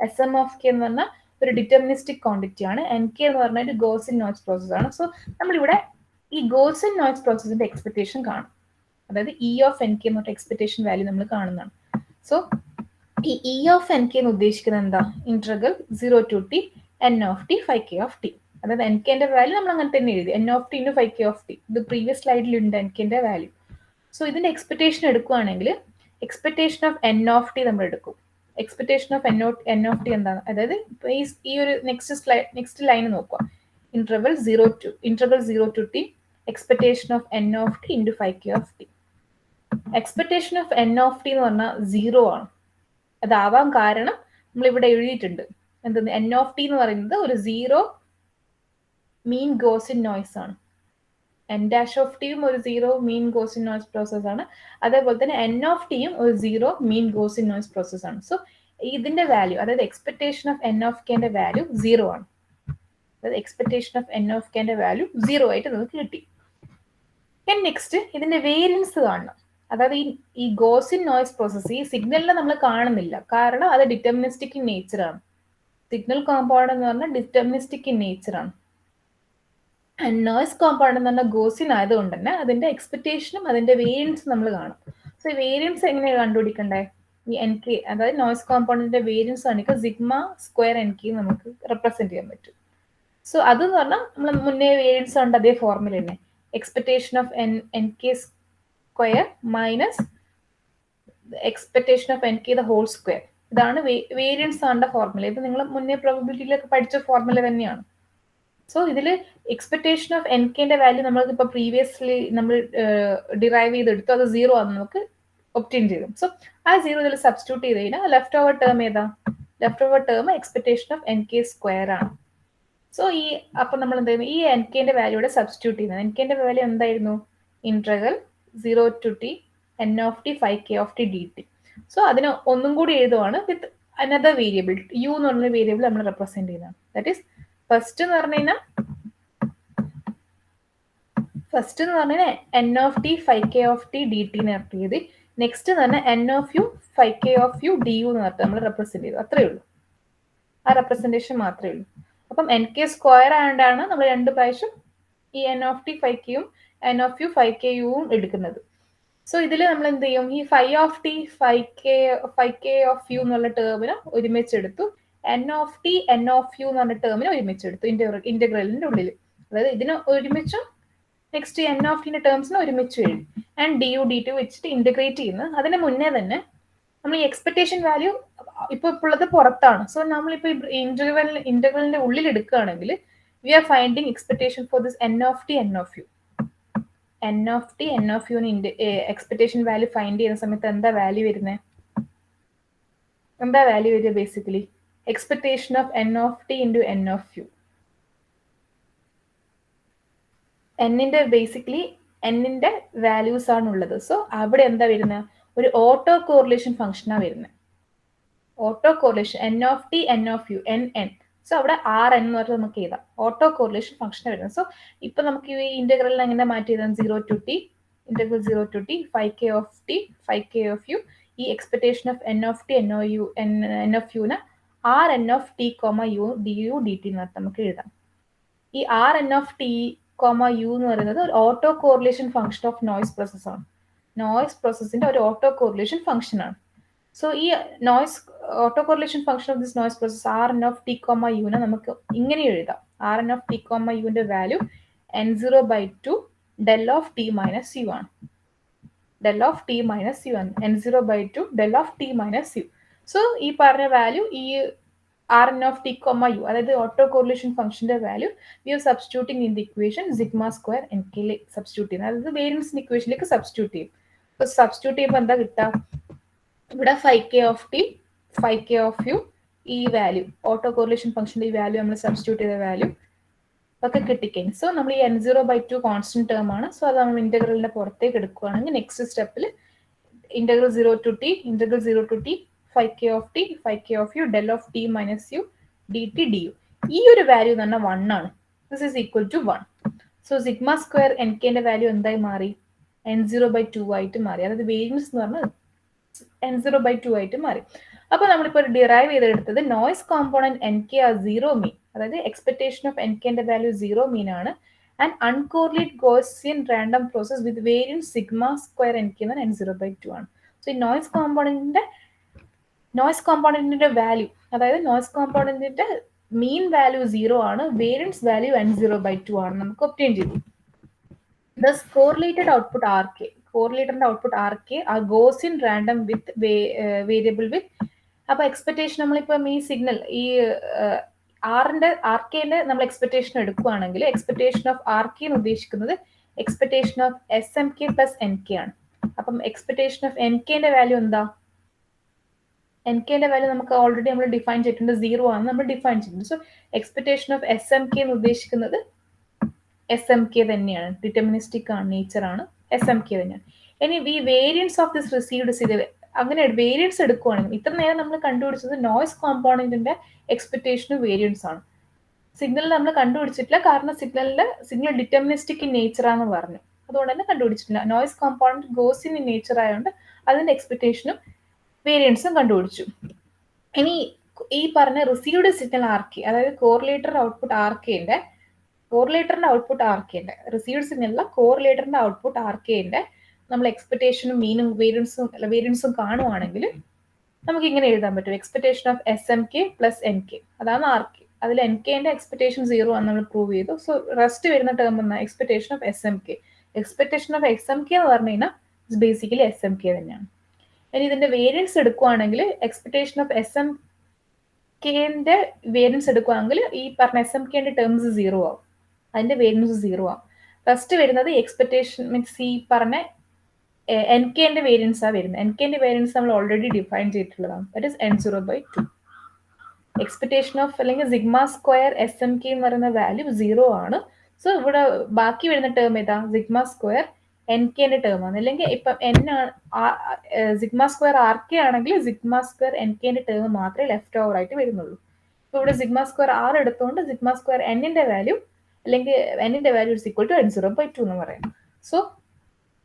SM of k എന്ന് പറഞ്ഞാൽ ഒരു ഡിറ്റർമിനിസ്റ്റിക് ക്വാണ്ടിറ്റി ആണ്. NK എന്ന് പറഞ്ഞാൽ ഒരു ഗോസിൻ നോയ്സ് പ്രോസസ് ആണ്. സോ നമ്മളിവിടെ ഈ ഗോസിൻ നോയ്സ് പ്രോസസ്സിന്റെ എക്സ്പെക്ടേഷൻ കാണും. അതായത് E of nk എന്ന് പറഞ്ഞ എക്സ്പെക്ടേഷൻ വാല്യൂ നമ്മൾ കാണുന്നതാണ്. സോ ഈ E of nk എന്ന് ഉദ്ദേശിക്കുന്നത് എന്താ? Integral 0 to t n(t) 5k of t. അതായത് nk-ന്റെ വാല്യൂ നമ്മൾ അങ്ങനെ തന്നെ എഴുതി, n(t) × 5k of t. ഇത് പ്രീവിയസ് സ്ലൈഡിലുണ്ട് nk-ന്റെ വാല്യൂ. സോ ഇതിന്റെ എക്സ്പെക്ടേഷൻ എടുക്കുകയാണെങ്കിൽ എക്സ്പെക്ടേഷൻ ഓഫ് n(t) നമ്മൾ എടുക്കും. എക്സ്പെക്ടേഷൻ ഓഫ് n(t) എന്താണ്? അതായത് ഈ ഒരു നെക്സ്റ്റ് ലൈൻ നോക്കുക. Interval 0 to t expectation of n(t) × 5k of t. Expectation of n(t) എന്ന് പറഞ്ഞാൽ 0 ആണ്. അതാവാൻ കാരണം നമ്മൾ ഇവിടെ എഴുതിയിട്ടുണ്ട്. എന്തെന്ന്? n(t) എന്ന് പറയുന്നത് ഒരു 0 മീൻ ഗോസിൻ നോയ്സ് ആണ്. n'(t)യും ഒരു 0 മീൻ ഗോസിൻ നോയ്സ് പ്രോസസ് ആണ്. അതേപോലെ തന്നെ n(t)യും ഒരു 0 മീൻ ഗോസിൻ നോയ്സ് പ്രോസസ് ആണ്. സോ ഇതിന്റെ വാല്യൂ, അതായത് എക്സ്പെക്ടേഷൻ ഓഫ് n(k)ന്റെ വാല്യൂ 0 ആണ്. അതായത് എക്സ്പെക്ടേഷൻ ഓഫ് n(k)ന്റെ വാല്യൂ 0 ആയിട്ട് നമുക്ക് കിട്ടി. നെക്സ്റ്റ് ഇതിന്റെ വേരിയൻസ് കാണണം. അതായത് ഈ ഗോസിൻ നോയ്സ് പ്രോസസ് ഈ സിഗ്നലിനെ നമ്മൾ കാണുന്നില്ല, കാരണം അത് ഡിറ്റർമിനിസ്റ്റിക് ഇൻ നേച്ചർ ആണ്. സിഗ്നൽ കോമ്പൗണ്ട് എന്ന് പറഞ്ഞാൽ ഡിറ്റർമിനിസ്റ്റിക് ഇൻ നേച്ചർ ആണ്. നോയ്സ് കോമ്പൗണ്ട് എന്ന് പറഞ്ഞാൽ ഗോസിൻ ആയതുകൊണ്ട് തന്നെ അതിന്റെ എക്സ്പെക്ടേഷനും അതിന്റെ വേരിയൻസും നമ്മൾ കാണും. സോ ഈ വേരിയൻസ് എങ്ങനെയാണ് കണ്ടുപിടിക്കണ്ടേ? ഈ nk, അതായത് നോയ്സ് കോമ്പൗണ്ടിന്റെ വേരിയൻസ് ആണെങ്കിൽ σ²nk നമുക്ക് റെപ്രസെന്റ് ചെയ്യാൻ പറ്റും. സോ അതെന്ന് പറഞ്ഞാൽ നമ്മൾ മുന്നേ വേരിയൻസ് ഉണ്ട് അതേ ഫോർമുല തന്നെ, expectation of nk² minus expectation of nk the whole square. ഇതാണ് വേരിയൻസ് ആണ് ഫോർമുല. ഇത് നിങ്ങൾ മുന്നേ പ്രോബബിലിറ്റിയിലൊക്കെ പഠിച്ച ഫോർമുല തന്നെയാണ്. സോ ഇതിൽ എക്സ്പെക്ടേഷൻ ഓഫ് nk-ന്റെ വാല്യൂ നമ്മൾ ഇപ്പോൾ പ്രീവിയസ്ലി നമ്മൾ ഡിറൈവ് ചെയ്തെടുത്തു, അത് 0 ആണ് നമുക്ക് ഒബ്റ്റെയിൻ ചെയ്തു. സോ ആ 0 ഇതിൽ സബ്സ്റ്റിറ്റ്യൂട്ട് ചെയ്ത് കഴിഞ്ഞാൽ ലെഫ്റ്റ് ഓവർ ടേം ഏതാ? Left over term expectation of nk² ആണ്. സോ അപ്പം നമ്മൾ എന്ത് ചെയ്യുന്നു? ഈ nk-ന്റെ വാല്യൂടെ സബ്സ്റ്റിറ്റ്യൂട്ട് ചെയ്യുന്നത്. nk-ന്റെ വാല്യൂ എന്തായിരുന്നു? Integral 0 to t n(t) 5k of t dt. So അതിന് ഒന്നും കൂടി എഴുതുവാണ് വിത്ത് അനദർ വേരിയബിൾ u എന്ന് പറഞ്ഞ വേരിയബിൾ നമ്മൾ റെപ്രസെന്റ് ചെയ്യുന്നതാണ്. ദാറ്റ് ഈസ് ഫസ്റ്റ് എന്ന് പറഞ്ഞു കഴിഞ്ഞാൽ n(t) 5k of t dt എന്ന് പറഞ്ഞത്. നെക്സ്റ്റ് എന്ന് പറഞ്ഞാൽ n(u) 5k of u du എന്ന് പറഞ്ഞിട്ട് നമ്മൾ റെപ്രസെന്റ് ചെയ്തു. അത്രേ ഉള്ളൂ. ആ റെപ്രസെന്റേഷൻ മാത്രമേ ഉള്ളൂ. അപ്പം nk² ആയതുകൊണ്ടാണ് നമ്മൾ രണ്ട് പ്രാവശ്യം ഈ n(t) 5k-യും n(u) 5k-യും എടുക്കുന്നത്. സോ ഇതിൽ നമ്മൾ എന്ത് ചെയ്യും? ഈ 5(t) 5k of u എന്നുള്ള ടേമിന് ഒരുമിച്ചെടുത്തു, n(t) n(u) എന്ന് പറഞ്ഞ ടേമിന് ഒരുമിച്ചെടുത്തു ഇന്റഗ്രലിന്റെ ഉള്ളിൽ. അതായത് ഇതിന് ഒരുമിച്ചും നെക്സ്റ്റ് n(t)ന്റെ ടേംസിന് ഒരുമിച്ച് എഴുതി. ആൻഡ് du dt വെച്ചിട്ട് ഇന്റഗ്രേറ്റ് ചെയ്യുന്നത്. അതിന് മുന്നേ തന്നെ നമ്മൾ ഈ എക്സ്പെക്ടേഷൻ വാല്യൂ ഇപ്പോൾ ഉള്ളത് പുറത്താണ്. സോ നമ്മളിപ്പോൾ ഇന്റഗ്രലിന്റെ ഉള്ളിൽ എടുക്കുകയാണെങ്കിൽ we are finding expectation for this n(t) n(u). n(t) n(u)ന് എക്സ്പെക്ടേഷൻ വാല്യൂ ഫൈൻഡ് ചെയ്യുന്ന സമയത്ത് എന്താ വാല്യൂ വരുന്നത്? Basically expectation of n(t) into n(u). n-ന്റെ വാല്യൂസ് ആണ് ഉള്ളത്. സോ അവിടെ എന്താ വരുന്നത്? ഒരു ഓട്ടോ കോറിലേഷൻ ഫംഗ്ഷനാണ് വരുന്നത്. Auto correlation n(t) n(u) n. So അവിടെ rn എന്ന് പറഞ്ഞാൽ നമുക്ക് എഴുതാം. ഓട്ടോ കോറിലേഷൻ ഫംഗ്ഷൻ വരുന്നത്. സോ ഇപ്പൊ നമുക്ക് ഈ ഇന്റഗ്രലിനെ എങ്ങനെ മാറ്റി എഴുതാം? 0 to t integral 0 to t 5k of t 5k of u. ഈ expectation of n(t) n(u)ന് rn(t), u du dt എന്ന് പറഞ്ഞാൽ നമുക്ക് എഴുതാം. ഈ rn(t), u എന്ന് പറയുന്നത് ഒരു autocorrelation function of noise process ആണ്. നോയ്സ് പ്രോസസ്സിന്റെ ഒരു ഓട്ടോ കോറിലേഷൻ ഫംഗ്ഷൻ ആണ്. സോ ഈ autocorrelation function of this noise process rn(t), u-നെ നമുക്ക് ഇങ്ങനെ എഴുതാം. rn(t), u-ന്റെ value n0/2 del of t minus u ആണ്. n0/2 del of t minus u. So ഈ പറഞ്ഞ വാല്യൂ ഈ Rn of t comma u, അതായത് ഓട്ടോ കോറിലേഷൻ ഫംഗ്ഷന്റെ value we are substituting in the equation sigma square N K substitute ചെയ്യുന്നത്, അതായത് വേരിയൻസിന്റെ ഇക്വേഷനിലേക്ക് substitute ചെയ്യും. അപ്പോൾ സബ്സ്റ്റിറ്റ്യൂട്ട് ചെയ്യുമ്പോൾ എന്താ കിട്ടുക, ഇവിടെ 5k of u ഈ വാല്യൂ ഓട്ടോ കോറിലേഷൻ ഫംഗ്ഷന്റെ ഈ വാല്യൂ നമ്മൾ സബ്സ്റ്റിറ്റ്യൂട്ട് ചെയ്ത വാല്യൂ ഒക്കെ കിട്ടിക്കഴിഞ്ഞു. സോ നമ്മൾ ഈ n0/2 കോൺസ്റ്റന്റ് ടേം ആണ്. സോ അത് നമ്മൾ ഇന്റഗ്രലിന്റെ പുറത്തേക്ക് എടുക്കുകയാണെങ്കിൽ നെക്സ്റ്റ് സ്റ്റെപ്പിൽ integral 0 to t 5k of u del of t minus u dt du. ഈ ഒരു വാല്യൂ എന്ന് പറഞ്ഞാൽ 1 ആണ്. This is equal to 1. So sigma square n കെന്റെ വാല്യൂ എന്തായി മാറി, n0/2 ആയിട്ട് മാറി. അതായത് വേരിയൻസ് എന്ന് പറഞ്ഞാൽ n0/2 ആയിട്ട് മാറി. അപ്പൊ നമ്മളിപ്പോൾ ഡിറൈവ് ചെയ്തെടുത്തത് നോയ്സ് കോമ്പോണന്റ് എൻ കെ ആ 0 മീൻ, അതായത് എക്സ്പെക്ടേഷൻ ഓഫ് എൻ കെന്റെ വാല്യൂ 0 മീൻ ആണ്. And uncorrelate Gaussian random process with variance sigma square N k എന്ന് n0/2 ആണ്. സോ ഈ നോയ്സ് കോമ്പോണന്റിന്റെ വാല്യൂ, അതായത് നോയ്സ് കോമ്പോണന്റിന്റെ മീൻ വാല്യൂ 0 ആണ്, വേരിയൻസ് വാല്യൂ n0/2 ആണ് നമുക്ക് ഒബ്റ്റെയിൻ ചെയ്തു. Thus correlated output RK, correlated output RK are Gaussian random with variable with. അപ്പോൾ എക്സ്പെക്ടേഷൻ നമ്മളിപ്പം ഈ സിഗ്നൽ ഈ ആർകെന്റെ നമ്മൾ എക്സ്പെക്ടേഷൻ എടുക്കുകയാണെങ്കിൽ എക്സ്പെക്ടേഷൻ ഓഫ് ആർകെ എന്ന് ഉദ്ദേശിക്കുന്നത് expectation of SMK plus NK ആണ്. അപ്പം എക്സ്പെക്ടേഷൻ ഓഫ് NKന്റെ വാല്യൂ എന്താ, NKന്റെ വാല്യൂ നമുക്ക് ഓൾറെഡി നമ്മൾ ഡിഫൈൻ ചെയ്തിട്ടുണ്ട്, 0 ആണ് നമ്മൾ ഡിഫൈൻ ചെയ്തിട്ടുണ്ട്. സോ എക്സ്പെക്ടേഷൻ ഓഫ് SMK എന്ന് ഉദ്ദേശിക്കുന്നത് SMK തന്നെയാണ്, ഡിറ്റർമിനിസ്റ്റിക് ആണ്, നേച്ചർ ആണ്, SMK തന്നെയാണ്. ഇനി ഈ വേരിയൻസ് ഓഫ് ദിസ് റിസീവ്ഡ് അങ്ങനെ വേരിയൻസ് എടുക്കുകയാണെങ്കിൽ ഇത്ര നേരം നമ്മൾ കണ്ടുപിടിച്ചത് നോയ്സ് കോമ്പോണന്റിന്റെ എക്സ്പെക്ടേഷനും വേരിയൻസ് ആണ്. സിഗ്നൽ നമ്മൾ കണ്ടുപിടിച്ചിട്ടില്ല, കാരണം സിഗ്നൽ ഡിറ്റർമിനിസ്റ്റിക് ഇൻ നേച്ചർ ആണെന്ന് പറഞ്ഞു, അതുകൊണ്ട് തന്നെ കണ്ടുപിടിച്ചിട്ടില്ല. Noise component Gaussian in nature ആയതുകൊണ്ട് അതിന്റെ എക്സ്പെക്ടേഷനും വേരിയൻസും കണ്ടുപിടിച്ചു. ഇനി ഈ പറഞ്ഞ റിസീവ്ഡ് സിഗ്നൽ ആർക്കെ, അതായത് കോറിലേറ്ററിന്റെ ഔട്ട്പുട്ട് ആർക്കെന്റെ റിസീവ്ഡ് സിഗ്നലിലെ കോറിലേറ്ററിന്റെ ഔട്ട്പുട്ട് ആർക്കെന്റെ നമ്മൾ എക്സ്പെക്ടേഷനും മീനും വേരിയൻസും കാണുവാണെങ്കിൽ നമുക്ക് ഇങ്ങനെ എഴുതാൻ പറ്റും, expectation of SMK plus NK, അതാണ് ആർക്കെ. അതിൽ NKന്റെ എക്സ്പെക്ടേഷൻ 0 ആണ് നമ്മൾ പ്രൂവ് ചെയ്തു. സോ റെസ്റ്റ് വരുന്ന ടേം എന്നാ expectation of SMK. Expectation of SMK എന്ന് പറഞ്ഞു കഴിഞ്ഞാൽ ബേസിക്കലി SMK തന്നെയാണ്. ഇനി ഇതിന്റെ വേരിയൻസ് എടുക്കുകയാണെങ്കിൽ എക്സ്പെക്ടേഷൻ ഓഫ് SMKന്റെ വേരിയൻസ് എടുക്കുകയാണെങ്കിൽ ഈ പറഞ്ഞ SMKന്റെ ടേംസ് 0 ആവും, അതിന്റെ വേരിയൻസ് 0 ആവും. ഫസ്റ്റ് വരുന്നത് എക്സ്പെക്ടേഷൻ മീൻസ് ഈ പറഞ്ഞ NKന്റെ വേരിയൻസ് ആ വരുന്നത്. NKന്റെ വേരിയൻസ് നമ്മൾ ഓൾറെഡി ഡിഫൈൻ ചെയ്തിട്ടുള്ളതാണ്, that is n0/2. Expectation of അല്ലെങ്കിൽ സിഗ്മ സ്ക്വയർ SMK എന്ന് പറയുന്ന വാല്യൂ 0 ആണ്. സോ ഇവിടെ ബാക്കി വരുന്ന ടേം ഏതാ, സിഗ്മ സ്ക്വയർ NKന്റെ ടേം ആണ്. അല്ലെങ്കിൽ ഇപ്പം സിഗ്മ സ്ക്വയർ RK ആണെങ്കിൽ സിഗ്മ സ്ക്വയർ NKന്റെ ടേം മാത്രമേ ലെഫ്റ്റ് ഓവർ ആയിട്ട് വരുന്നുള്ളൂ. ഇപ്പൊ ഇവിടെ സിഗ്മ സ്ക്വയർ R എടുത്തുകൊണ്ട് സിഗ്മ സ്ക്വയർ Nന്റെ വാല്യൂ അല്ലെങ്കിൽ Nന്റെ value is equal to n0/2 എന്ന് പറയാം. സോ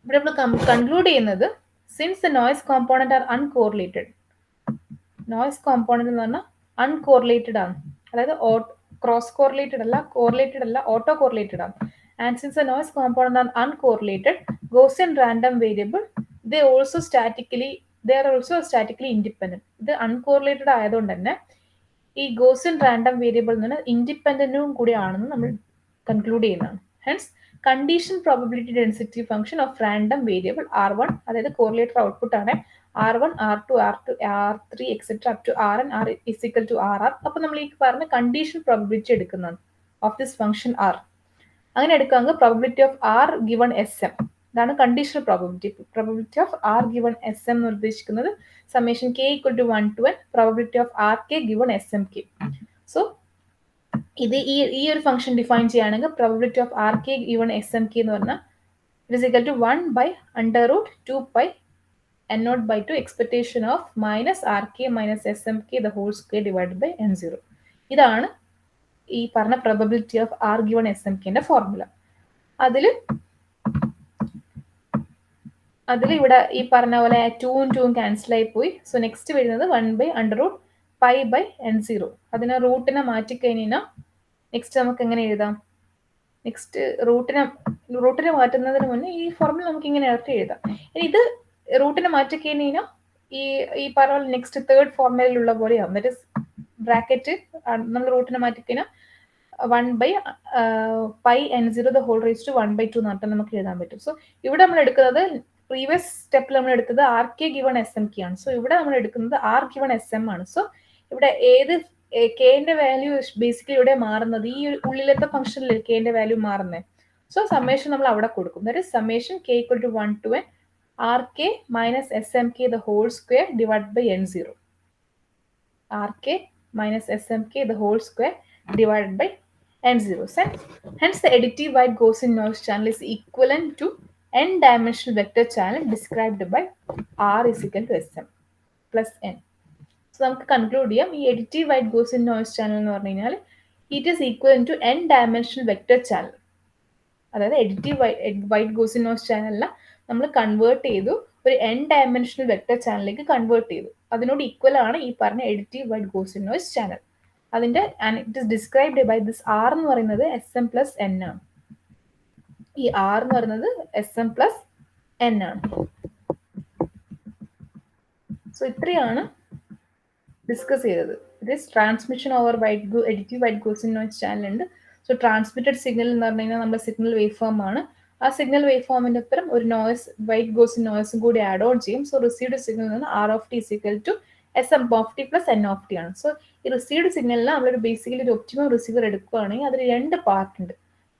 ഇവിടെ നമ്മൾ കൺക്ലൂഡ് ചെയ്യുന്നത്, since the noise component are uncorrelated, noise component എന്ന് പറഞ്ഞാൽ അൺകോറിലേറ്റഡ് ആണ്, അതായത് ക്രോസ് കോറിലേറ്റഡ് അല്ല, കോറിലേറ്റഡ് അല്ല, ഓട്ടോ കോറിലേറ്റഡ് ആണ്. And since the noise component are uncorrelated Gaussian random variable they are also statically independent. ഇത് അൺകോറിലേറ്റഡ് ആയതുകൊണ്ട് തന്നെ ഈ ഗോസിയൻ റാൻഡം വേരിയബിൾ എന്ന് പറഞ്ഞാൽ ഇൻഡിപെൻഡന്റും കൂടി ആണെന്ന് നമ്മൾ കൺക്ലൂഡ് ചെയ്യുന്നതാണ്. Hence condition probability density function of random variable R1, അതായത് കോറിലേറ്റർ ഔട്ട്പുട്ട് ആണ് R1, R2, R3 etcetera up to Rn, R is equal to Rr. അപ്പൊ നമ്മൾ ഈ പറഞ്ഞ കണ്ടീഷൻ പ്രോബബിലിറ്റി എടുക്കുന്നതാണ് ഓഫ് ദിസ് ഫംഗ്ഷൻ R. അങ്ങനെ എടുക്കുകയാണെങ്കിൽ probability of R given SM, ഇതാണ് conditional probability of R given SM എന്ന് ഉദ്ദേശിക്കുന്നത് summation k equal to 1 to n probability of RK given SMK. So ഇത് ഈ ഒരു ഫംഗ്ഷൻ ഡിഫൈൻ ചെയ്യുകയാണെങ്കിൽ probability of RK given SMK എന്ന് പറഞ്ഞാൽ it is equal to 1/√2π n0/2 expectation of minus RK minus SMK the whole square divided by n0. ഇതാണ് ഈ പറഞ്ഞ probability of R given SMKന്റെ ഫോർമുല. അതിൽ ഇവിടെ ഈ പറഞ്ഞ പോലെ 2 ക്യാൻസൽ ആയി പോയി. സോ നെക്സ്റ്റ് വരുന്നത് 1/√π/n0. അതിനെ റൂട്ടിനെ മാറ്റിക്കഴിഞ്ഞാൽ നെക്സ്റ്റ് നമുക്ക് എങ്ങനെ എഴുതാം, നെക്സ്റ്റ് റൂട്ടിനെ മാറ്റുന്നതിന് മുന്നേ ഈ ഫോർമുല നമുക്ക് ഇങ്ങനെ ഇറക്കി എഴുതാം. ഇനി ഇത് റൂട്ടിനെ മാറ്റിക്കഴിഞ്ഞാൽ ഈ പറഞ്ഞ നെക്സ്റ്റ് തേർഡ് ഫോർമുലയിലുള്ള പോലെയാവും, ദാറ്റ് ഇസ് ബ്രാക്കറ്റ് നമ്മൾ റൂട്ടിനെ മാറ്റിക്കഴിഞ്ഞാൽ 1/πn0 the whole raise to 1/2 എന്ന് പറഞ്ഞാൽ നമുക്ക് എഴുതാൻ പറ്റും. സോ ഇവിടെ നമ്മൾ എടുക്കുന്നത് പ്രീവിയസ് സ്റ്റെപ്പിൽ നമ്മൾ എടുത്തത് RK ഗിവൺ SMK ആണ്. സോ ഇവിടെ നമ്മൾ എടുക്കുന്നത് R ഗിവൺ SM ആണ്. സോ ഇവിടെ കെന്റെ വാല്യൂ ബേസിക്കലി ഇവിടെ മാറുന്നത് ഈ ഉള്ളിലത്തെ ഫംഗ്ഷനിൽ കെന്റെ വാല്യൂ മാറുന്നത്. സോ സമ്മേഷൻ നമ്മൾ അവിടെ കൊടുക്കും. That is summation k equal to 1 to n rk minus smk the whole square divided by n0. rk minus smk the whole square divided by n0. Hence the additive white Gaussian noise channel is equivalent to n-dimensional vector channel described by r is equal to sm plus n. So നമുക്ക് conclude ചെയ്യാം, ഈ additive white Gaussian noise channel എന്ന് പറഞ്ഞു കഴിഞ്ഞാൽ it is equal to n-dimensional vector channel. അതായത് additive white Gaussian noise ചാനലിനെ നമ്മൾ convert ചെയ്തു, ഒരു n-dimensional വെക്റ്റർ ചാനലിലേക്ക് കൺവേർട്ട് ചെയ്തു. അതിനോട് ഈക്വൽ ആണ് ഈ പറഞ്ഞ additive white Gaussian noise channel. അതിന്റെ it is described by this r എന്ന് പറയുന്നത് SM പ്ലസ് n ആണ്. ഈ ആർ എന്ന് പറയുന്നത് SM പ്ലസ് n ആണ്. സോ ഇത്രയാണ് ഡിസ്കസ് ചെയ്തത്. It is transmission over additive white Gaussian noise channel ഉണ്ട്. സോ ട്രാൻസ്മിറ്റഡ് സിഗ്നൽ എന്ന് പറഞ്ഞു കഴിഞ്ഞാൽ നമ്മുടെ സിഗ്നൽ വേവ് ഫോം ആണ്. ആ സിഗ്നൽ വേവ് ഫോമിന്റെ ഒപ്പം ഒരു നോയ്സ് വൈറ്റ് ഗോസിയൻ നോയ്സും കൂടി ആഡ് ഓൺ ചെയ്യും. സോ റിസീവ്ഡ് സിഗ്നൽ നിന്ന് R of t is equal to SM of t plus N of t ആണ്. സോ ഈ റിസീവ്ഡ് സിഗ്നലിന് നമ്മളൊരു ബേസിക്കലി ഒരു ഒപ്റ്റിമം റിസീവർ എടുക്കുകയാണെങ്കിൽ അതിൽ രണ്ട് പാർട്ട് ഉണ്ട്.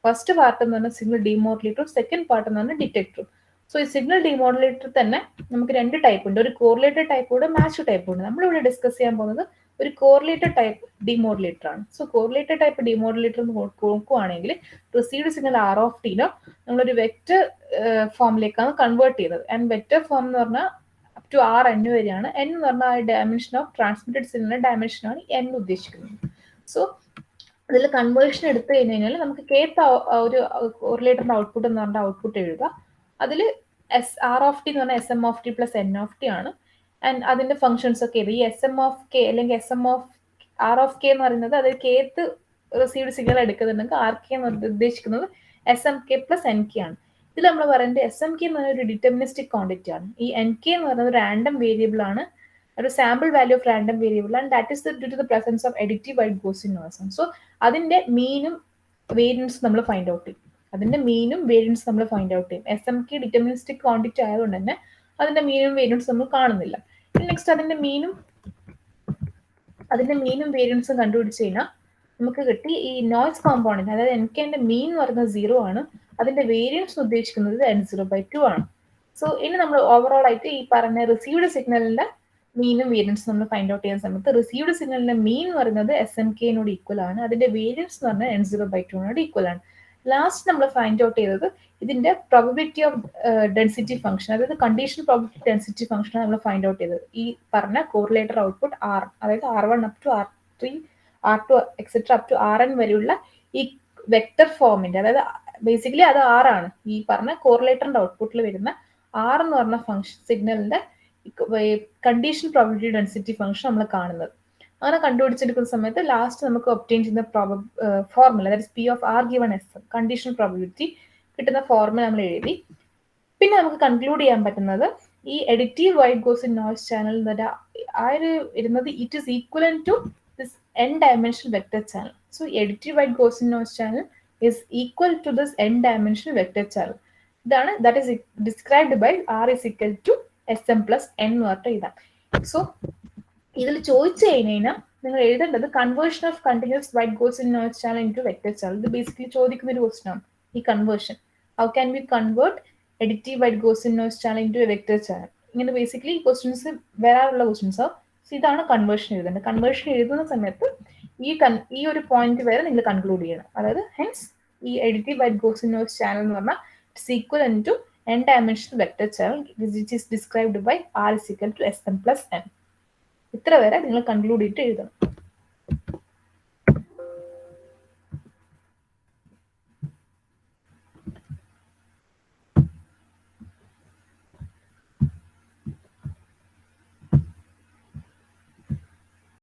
ഫസ്റ്റ് പാർട്ട് എന്ന് പറഞ്ഞാൽ സിഗ്നൽ ഡിമോഡുലേറ്ററും സെക്കൻഡ് പാർട്ട് എന്ന് പറഞ്ഞാൽ ഡിറ്റക്ടറും. സോ ഈ സിഗ്നൽ ഡിമോഡുലേറ്റർ തന്നെ നമുക്ക് രണ്ട് ടൈപ്പ് ഉണ്ട്, ഒരു കോറിലേറ്റഡ് ടൈപ്പ് ഉണ്ട്, മാച്ച് ടൈപ്പ് ഉണ്ട്. നമ്മളിവിടെ ഡിസ്കസ് ചെയ്യാൻ പോകുന്നത് ഒരു കോറിലേറ്റഡ് ടൈപ്പ് ഡിമോഡുലേറ്റർ ആണ്. സോ കോറിലേറ്റഡ് ടൈപ്പ് ഡിമോഡുലേറ്റർ എന്ന് നോക്കുകയാണെങ്കിൽ received signal R of t നമ്മളൊരു വെക്റ്റർ ഫോമിലേക്കാണ് കൺവേർട്ട് ചെയ്തത്. ആൻഡ് വെക്റ്റർ ഫോം എന്ന് പറഞ്ഞാൽ അപ് ടു R n വരെയാണ്. n എന്ന് പറഞ്ഞാൽ ആ ഡയമെൻഷൻ ഓഫ് ട്രാൻസ്മിറ്റഡ് സിഗ്നലിന്റെ ഡയമെൻഷനാണ് n ഉദ്ദേശിക്കുന്നത്. സോ അതിൽ കൺവേർഷൻ എടുത്തു കഴിഞ്ഞാൽ നമുക്ക് കേത്ത ഒരു കോറിലേറ്ററിന്റെ ഔട്ട്പുട്ട് എന്ന് പറഞ്ഞ ഔട്ട്പുട്ട് എഴുതുക. അതിൽ R of t എന്ന് പറഞ്ഞാൽ SM of t plus N of t ആണ്. ആൻഡ് അതിന്റെ ഫംഗ്ഷൻസ് ഒക്കെ ഈ SM of k അല്ലെങ്കിൽ SM of R of k എന്ന് പറയുന്നത് അത് കേത്ത് റിസീവ്ഡ് സിഗ്നൽ എടുക്കുന്നുണ്ടെങ്കിൽ RK എന്ന് ഉദ്ദേശിക്കുന്നത് SMK plus NK ആണ്. ഇതിൽ നമ്മൾ പറയുന്നത് SMK എന്ന് പറയുന്ന ഒരു ഡിറ്റർമിനിസ്റ്റിക് ക്വാണ്ടിറ്റി ആണ്. ഈ NK എന്ന് പറയുന്നത് റാൻഡം വേരിയബിൾ ആണ്, ഒരു sample value of random variable and that is due to the presence of additive white Gaussian noise ആണ്. സോ അതിന്റെ മീനും വേരിയൻസ് നമ്മൾ ഫൈൻഡ് ഔട്ട് ചെയ്യും. SMK ഡിറ്റർമിനിസ്റ്റിക് ക്വാണ്ടിറ്റി ആയതുകൊണ്ട് തന്നെ അതിന്റെ മീനും വേരിയൻസ് നമ്മൾ കാണുന്നില്ല. നെക്സ്റ്റ് അതിന്റെ മീനും വേരിയൻസും കണ്ടുപിടിച്ച് കഴിഞ്ഞാൽ നമുക്ക് കിട്ടി ഈ നോയ്സ് കോമ്പോണന്റ്, അതായത് NKന്റെ മീൻ എന്ന് പറയുന്നത് 0 ആണ്, അതിന്റെ വേരിയൻസ് ഉദ്ദേശിക്കുന്നത് N0/2 ആണ്. സോ ഇനി നമ്മൾ ഓവറോൾ ആയിട്ട് ഈ പറഞ്ഞ റിസീവ്ഡ് സിഗ്നലിന്റെ മീനും വേരിയൻസും നമ്മൾ ഫൈൻഡ് ഔട്ട് ചെയ്യുന്ന സമയത്ത് റിസീവ്ഡ് സിഗ്നലിന്റെ മീൻ എന്ന് പറയുന്നത് SMKനോട് ഈക്വൽ ആണ്, അതിന്റെ വേരിയൻസ് എന്ന് പറഞ്ഞാൽ N0/2 ഈക്വൽ ആണ്. ലാസ്റ്റ് നമ്മൾ ഫൈൻഡ് ഔട്ട് ചെയ്തത് ഇതിന്റെ പ്രോബബിലിറ്റി ഓഫ് ഡെൻസിറ്റി ഫംഗ്ഷൻ, അതായത് കണ്ടീഷൻ പ്രോബബിലിറ്റി ഡെൻസിറ്റി ഫംഗ്ഷൻ നമ്മൾ ഫൈൻഡ് ഔട്ട് ചെയ്തത് ഈ പറഞ്ഞ കോറിലേറ്റർ ഔട്ട്പുട്ട് R, അതായത് R1 up to R3 R2 etcetera up to Rn വരെയുള്ള ഈ വെക്റ്റർ ഫോമിന്റെ, അതായത് ബേസിക്കലി അത് R ആണ്. ഈ പറഞ്ഞ കോറിലേറ്ററിന്റെ ഔട്ട്പുട്ടിൽ വരുന്ന R എന്ന് പറഞ്ഞ ഫംഗ്ഷൻ സിഗ്നലിന്റെ കണ്ടീഷൻ പ്രോബബിലിറ്റി ഡെൻസിറ്റി ഫംഗ്ഷൻ നമ്മൾ കാണുന്നത്. അങ്ങനെ കണ്ടുപിടിച്ചെടുക്കുന്ന സമയത്ത് ലാസ്റ്റ് നമുക്ക് ഒബ്റ്റെയിൻ ചെയ്യുന്ന formula, that is P of R given SM conditional probability കിട്ടുന്ന ഫോർമുല നമ്മൾ എഴുതി. പിന്നെ നമുക്ക് കൺക്ലൂഡ് ചെയ്യാൻ പറ്റുന്നത് ഈ additive white Gaussian noise channel ഇരുന്നത് it is equivalent to this n-dimensional vector channel. So additive white Gaussian noise channel is equal to this n-dimensional vector channel. That is described by R is equal to SM plus N എന്ന് പറഞ്ഞിട്ട് എഴുതാം. So ഇതിൽ ചോദിച്ചു കഴിഞ്ഞാൽ നിങ്ങൾ എഴുതേണ്ടത് conversion of continuous white Gaussian noise channel into vector channel. ഇത് basically ചോദിക്കുന്ന ഒരു ക്വസ്റ്റൻ ആണ് ഈ conversion. How can we convert additive white Gaussian noise channel into a vector channel? ഇങ്ങനെ ബേസിക്കലി ക്വസ്റ്റൻസ് വരാറുള്ള ക്വസ്റ്റൻസ്. സോ ഇതാണ് conversion എഴുതേണ്ടത്. Conversion എഴുതുന്ന സമയത്ത് ഈ ഒരു പോയിന്റ് വരെ നിങ്ങൾ കൺക്ലൂഡ് ചെയ്യണം. അതായത് ഹെൻസ് ഈ additive white Gaussian noise channel എന്ന് പറഞ്ഞാൽ it's equal to n-dimensional vector channel which is described by R is equal to SM plus N. ഇത്ര വരെ നിങ്ങൾ കൺക്ലൂഡ് ചെയ്തിട്ട് എഴുതണം.